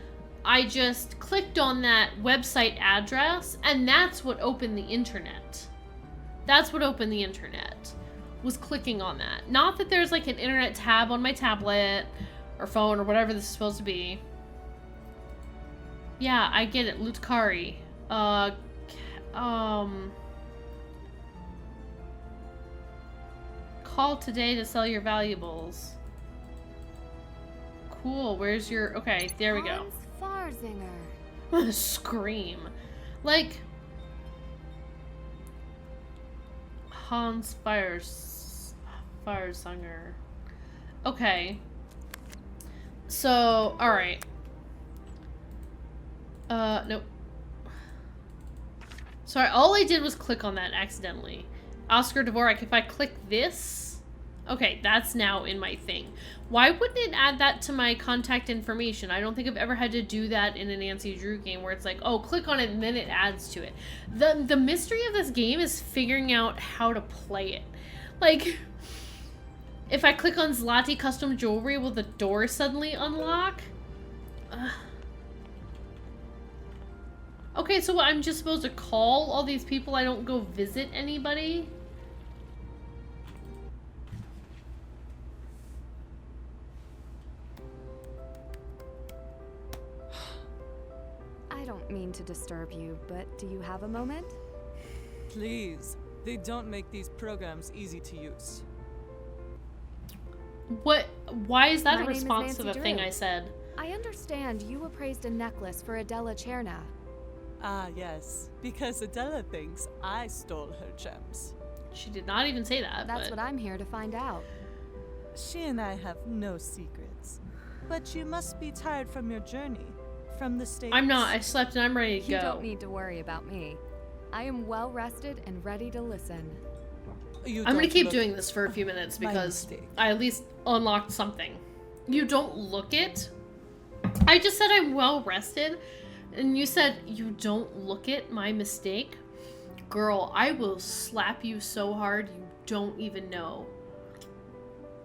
I just clicked on that website address, and that's what opened the internet. That's what opened the internet. Was clicking on that. Not that there's like an internet tab on my tablet or phone or whatever this is supposed to be. Yeah, I get it. Lutkari. Call today to sell your valuables. Cool. Where's your... Okay, there we go. Farzinger. Scream. Like... Hans Farzinger. Okay. So, alright. Nope. Sorry, all I did was click on that accidentally. Oscar Dvorak, if I click this... Okay, that's now in my thing. Why wouldn't it add that to my contact information? I don't think I've ever had to do that in a Nancy Drew game where it's like, oh, click on it and then it adds to it. The mystery of this game is figuring out how to play it. Like, if I click on Zlati Custom Jewelry, will the door suddenly unlock? Okay, so I'm just supposed to call all these people? I don't go visit anybody? I don't mean to disturb you, but do you have a moment? Please. They don't make these programs easy to use. What? Why is that My a name is response to Nancy the thing Drew. I said? I understand you appraised a necklace for Adela Cherna. Ah, yes. Because Adela thinks I stole her gems. She did not even say that. That's what I'm here to find out. She and I have no secrets. But you must be tired from your journey. From the States. I'm not. I slept and I'm ready to go. You don't need to worry about me. I am well rested and ready to listen. I'm gonna keep doing this for a few minutes because I at least unlocked something. You don't look it? I just said I'm well rested, and you said you don't look it, my mistake? Girl, I will slap you so hard you don't even know.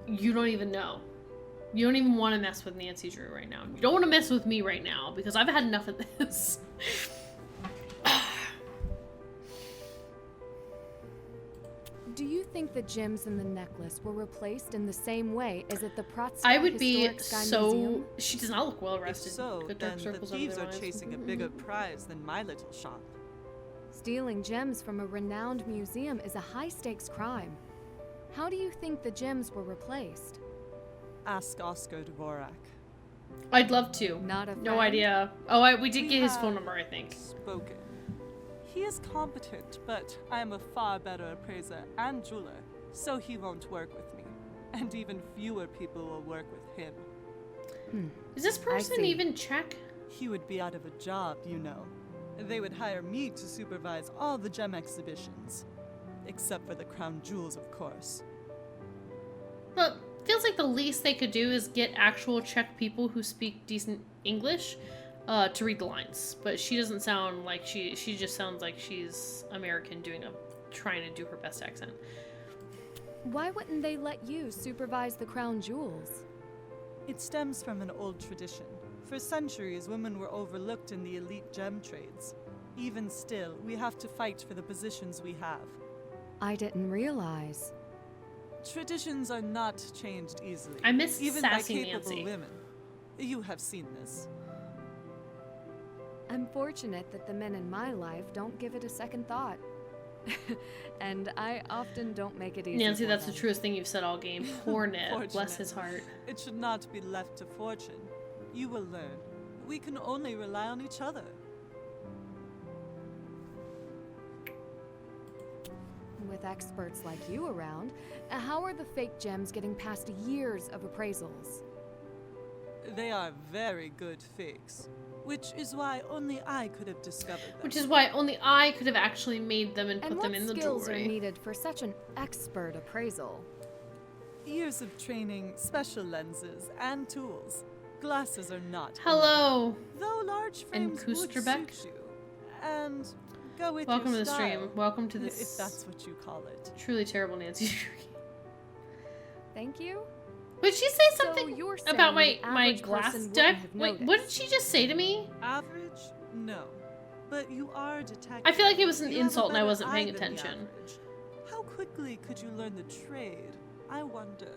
You don't even know. You don't even want to mess with Nancy Drew right now. You don't want to mess with me right now because I've had enough of this. Do you think the gems in the necklace were replaced in the same way as at the Pratska I would be Historic Sky so... Museum? She does not look well rested. If so, Good then dark the circles under thieves their are eyes. chasing a bigger prize than my little shop. Stealing gems from a renowned museum is a high-stakes crime. How do you think the gems were replaced? Ask Oscar Dvorak. I'd love to. Not a No friend? idea. Oh, we did We get his have phone number, I think. Spoken. He is competent, but I am a far better appraiser and jeweler, so he won't work with me. And even fewer people will work with him. Is this person see. even Czech? He would be out of a job, you know. They would hire me to supervise all the gem exhibitions. Except for the crown jewels, of course. Well, feels like the least they could do is get actual Czech people who speak decent English to read the lines. But she doesn't sound like she just sounds like she's American trying to do her best accent. Why wouldn't they let you supervise the crown jewels? It stems from an old tradition. For centuries, women were overlooked in the elite gem trades. Even still, we have to fight for the positions we have. I didn't realize. Traditions are not changed easily. I miss even sassy by capable Nancy. women. You have seen this. I'm fortunate that the men in my life don't give it a second thought. And I often don't make it easy. Nancy, for that's them. the truest thing you've said all game. Poor Ned. Bless his heart. It should not be left to fortune. You will learn. We can only rely on each other. With experts like you around, how are the fake gems getting past years of appraisals? They are very good fakes, which is why only I could have discovered them. Which is why only I could have actually made them and And put them in the what skills jewelry. are needed for such an expert appraisal? Years of training, special lenses, and tools. Glasses are not. Hello. enough. Though large frames would Kusterbeck? suit you. And go with Welcome your to the stream. style, Welcome to this. if that's what you call it. Truly terrible Nancy. Thank you. Would she say something you're about saying my the my average glass person deck? wouldn't have Wait, what did she just say to me? Average? No. But you are a detective. I feel like it was an You have a insult and I better wasn't eye paying than the attention. average. How quickly could you learn the trade? I wonder.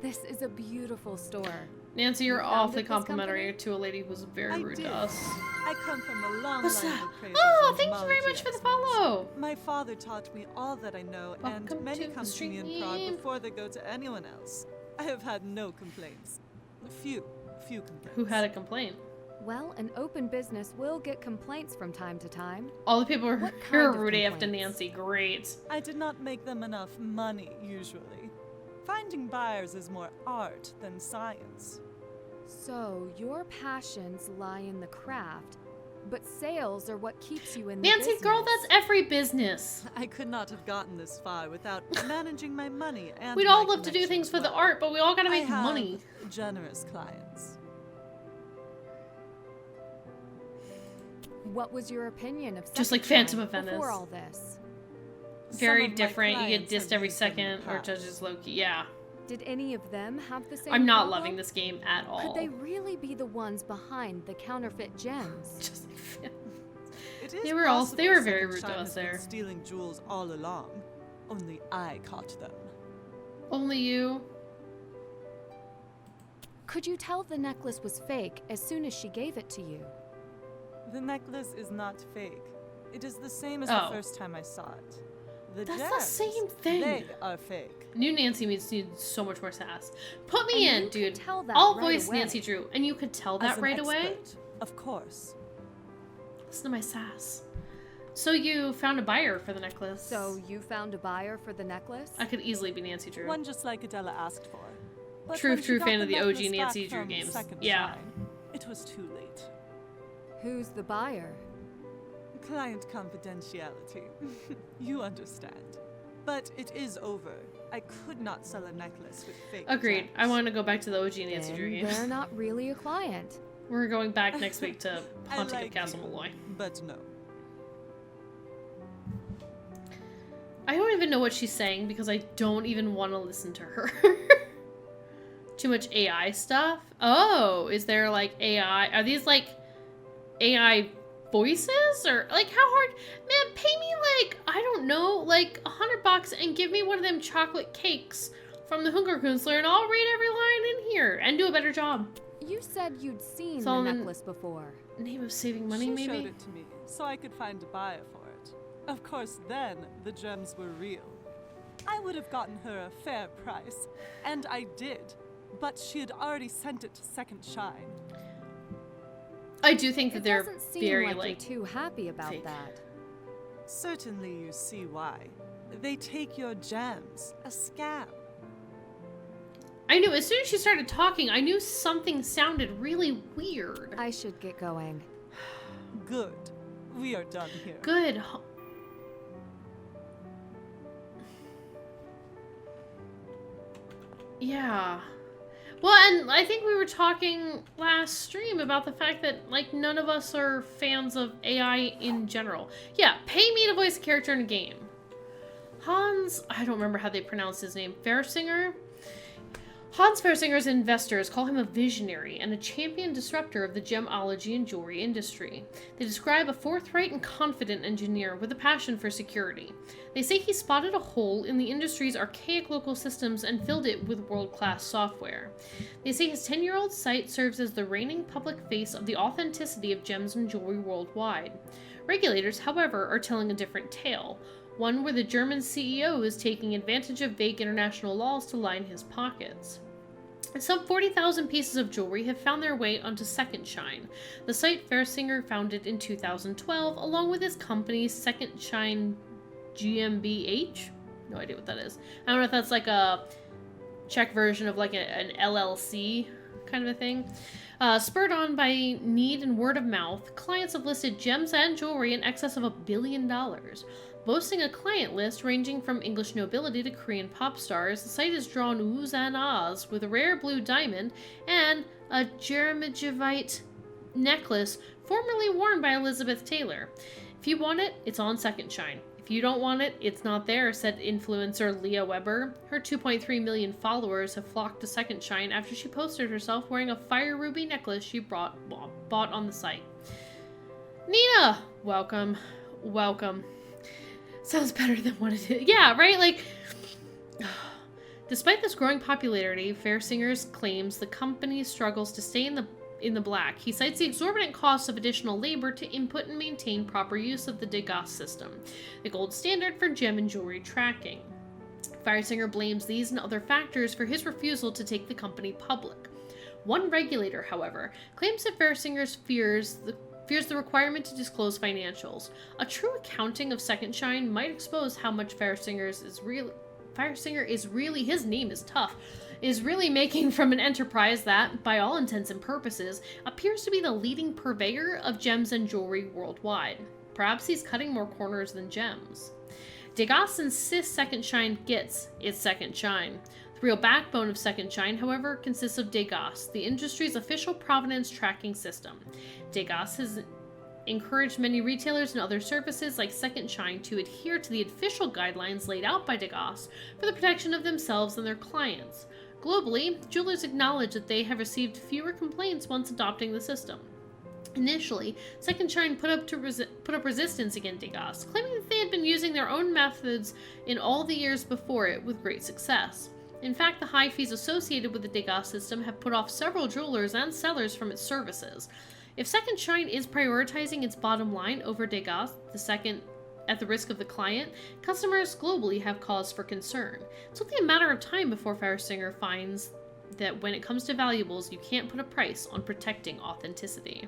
This is a beautiful store. Nancy, you're You founded awfully this complimentary to a lady who was very I rude did. to us. I come from a long What's line that? of appraisers Oh, and thank you very gemology much for the experts. follow. My father taught me all that I know, Welcome and many to come the to me in Prague stream. before they go to anyone else. I have had no complaints. Few complaints. Who had a complaint? Well, an open business will get complaints from time to time. All the people What who kind are of rude after complaints? Nancy. Great. I did not make them enough money, usually. Finding buyers is more art than science. So, your passions lie in the craft, but sales are what keeps you in the Nancy, business. girl, that's every business. I could not have gotten this far without managing my money and We'd my all love to do connections things for the well. art, but we all gotta I make have money. generous clients. What was your opinion of Just like Second Phantom Shine of Venice. before all this? Very Some of my different. You get clients have dissed every used them in the second, or past. judges low-key. Yeah. Did any of them have the same I'm not problem? loving this game at all. Could they really be the ones behind the counterfeit gems? Just like Phantom. It is They were possible very Second rude to Shine us has been there. stealing jewels all along. Only I caught them. Only you. Could you tell the necklace was fake as soon as she gave it to you? The necklace is not fake. It is the same as Oh. the first time I saw it. The That's the gems, same thing. They are fake. New Nancy needs so much more sass. Put me And in, you could dude. tell that I'll right voice away. Nancy Drew, and you could tell As that an right away. expert, of course. Listen to my sass. So you found a buyer for the necklace. So you found a buyer for the necklace? I could easily be Nancy Drew. One just like Adela asked for. But True when she got fan of the OG necklace Nancy back Drew from games. Second Yeah. Shine, it was too late. Who's the buyer? Client confidentiality. You understand. But it is over. I could not sell a necklace with fake Agreed. gems. I want to go back to the OG Nancy Drew Then games. they're not really a client. We're going back next week to I Haunting like of Castle you, Malloy. But no. I don't even know what she's saying because I don't even want to listen to her. Too much AI stuff? Oh, is there like AI? Are these like AI voices? Or like how hard? Man, pay me like, I don't know, like $100 and give me one of them chocolate cakes from the Hungerkünstler and I'll read every line in here and do a better job. You said you'd seen So the in necklace before. Name of saving money, She maybe? showed it to me, so I could find a buyer for it. Of course, then the gems were real. I would have gotten her a fair price, and I did, but she had already sent it to Second Shine. I do think that It they're doesn't seem very like like you're too happy about fake. that. Certainly you see why. They take your gems. A scam. I knew as soon as she started talking, I knew something sounded really weird. I should get going. Good. We are done here. Good. Yeah. Well, and I think we were talking last stream about the fact that, like, none of us are fans of AI in general. Yeah, pay me to voice a character in a game. Hans, I don't remember how they pronounce his name, Fersinger? Hans Fersinger's investors call him a visionary and a champion disruptor of the gemology and jewelry industry. They describe a forthright and confident engineer with a passion for security. They say he spotted a hole in the industry's archaic local systems and filled it with world-class software. They say his 10-year-old site serves as the reigning public face of the authenticity of gems and jewelry worldwide. Regulators, however, are telling a different tale. One where the German CEO is taking advantage of vague international laws to line his pockets. Some 40,000 pieces of jewelry have found their way onto Second Shine, the site Fersinger founded in 2012, along with his company Second Shine GmbH? No idea what that is. I don't know if that's like a Czech version of like an LLC kind of a thing. Spurred on by need and word of mouth, clients have listed gems and jewelry in excess of $1 billion. Boasting a client list ranging from English nobility to Korean pop stars, the site has drawn oohs and ahs with a rare blue diamond and a Jeremijevite necklace formerly worn by Elizabeth Taylor. If you want it, it's on Second Shine. If you don't want it, it's not there, said influencer Leah Weber. Her 2.3 million followers have flocked to Second Shine after she posted herself wearing a fire ruby necklace she bought on the site. Nina! Welcome. Welcome. Sounds better than what it is. Yeah, right? Like, despite this growing popularity, Fersinger's claims the company struggles to stay in the black. He cites the exorbitant costs of additional labor to input and maintain proper use of the Degas system, the gold standard for gem and jewelry tracking. Fersinger blames these and other factors for his refusal to take the company public. One regulator, however, claims that Fersinger fears the requirement to disclose financials. A true accounting of Second Shine might expose how much Fersinger is really, his name is tough, is really making from an enterprise that, by all intents and purposes, appears to be the leading purveyor of gems and jewelry worldwide. Perhaps he's cutting more corners than gems. Degas insists Second Shine gets its Second Shine. The real backbone of Second Shine, however, consists of Degas, the industry's official provenance tracking system. Degas has encouraged many retailers and other services like Second Shine to adhere to the official guidelines laid out by Degas for the protection of themselves and their clients. Globally, jewelers acknowledge that they have received fewer complaints once adopting the system. Initially, Second Shine put up resistance against Degas, claiming that they had been using their own methods in all the years before it with great success. In fact, the high fees associated with the Degas system have put off several jewelers and sellers from its services. If Second Shine is prioritizing its bottom line over Degas, at the risk of the client, customers globally have cause for concern. It's only a matter of time before Fersinger finds that when it comes to valuables, you can't put a price on protecting authenticity.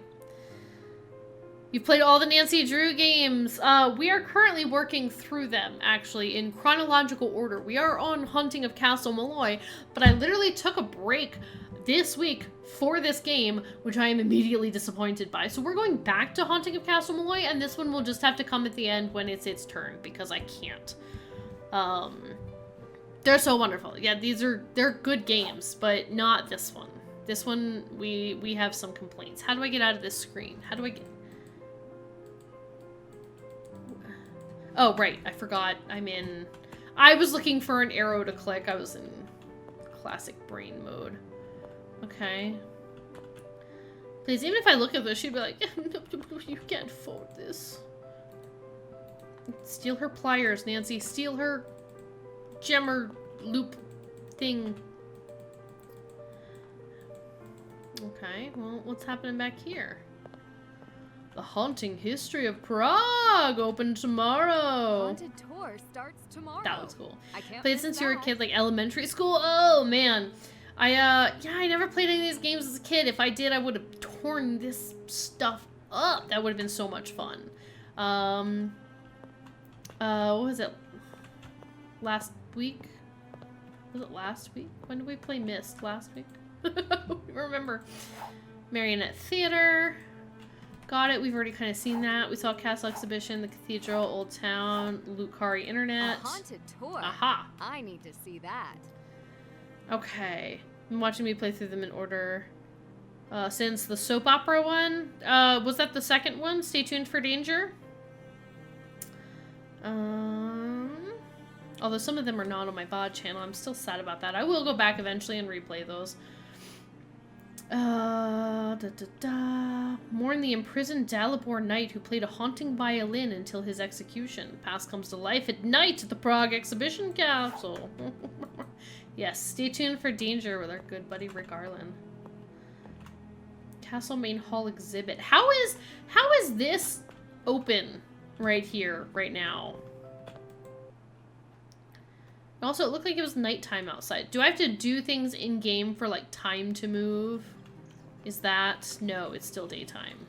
You've played all the Nancy Drew games. We are currently working through them, actually, in chronological order. We are on Haunting of Castle Malloy, but I literally took a break this week for this game, which I am immediately disappointed by. So we're going back to Haunting of Castle Malloy, and this one will just have to come at the end when it's its turn, because I can't. They're so wonderful. Yeah, they're good games, but not this one. This one, we have some complaints. How do I get out of this screen? How do I get... Oh, right. I forgot. I was looking for an arrow to click. I was in classic brain mode. Okay. Please, even if I look at this, she'd be like, you can't afford this. Steal her pliers, Nancy. Steal her gemmer loop thing. Okay, well, what's happening back here? The Haunting History of Prague, open tomorrow. Haunted tour starts tomorrow. That was cool. I can't Played miss since you were a that. kid, like elementary school. Oh man, I never played any of these games as a kid. If I did, I would have torn this stuff up. That would have been so much fun. What was it? Last week? Was it last week? When did we play Myst? Last week? I don't remember. Marionette Theater. Got it. We've already kind of seen that. We saw Castle Exhibition, the Cathedral, Old Town, Lucari Internet. A haunted tour. Aha. I need to see that. Okay. Been watching me play through them in order. Since the soap opera one. Was that the second one? Stay tuned for danger. Although some of them are not on my VOD channel. I'm still sad about that. I will go back eventually and replay those. Mourn the imprisoned Dalibor knight who played a haunting violin until his execution. Past comes to life at night at the Prague Exhibition Castle. Yes, stay tuned for danger with our good buddy Rick Arlen. Castle Main Hall exhibit. How is this open right here, right now? Also, it looked like it was nighttime outside. Do I have to do things in-game for, like, time to move? Is that... No, it's still daytime.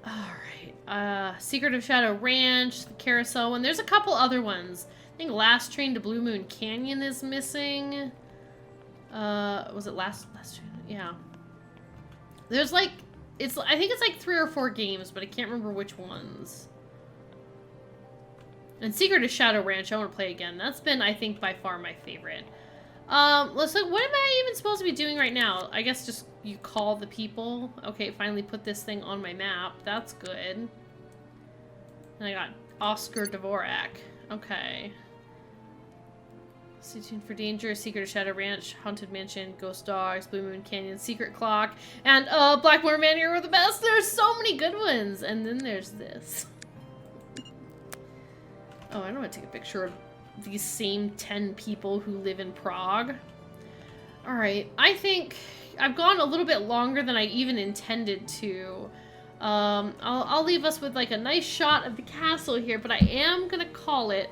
Alright. Secret of Shadow Ranch, the Carousel one. There's a couple other ones. I think Last Train to Blue Moon Canyon is missing. Was it Last Train? Yeah. There's, like... I think it's, like, 3 or 4 games, but I can't remember which ones. And Secret of Shadow Ranch, I want to play again. That's been, I think, by far my favorite. Let's look. What am I even supposed to be doing right now? I guess just you call the people. Okay, finally put this thing on my map. That's good. And I got Oscar Dvorak. Okay. Stay tuned for danger. Secret of Shadow Ranch, Haunted Mansion, Ghost Dogs, Blue Moon Canyon, Secret Clock, and Blackmore Manor were the best. There's so many good ones. And then there's this. Oh, I don't want to take a picture of these same 10 people who live in Prague. Alright, I think I've gone a little bit longer than I even intended to. I'll leave us with like a nice shot of the castle here, but I am gonna call it.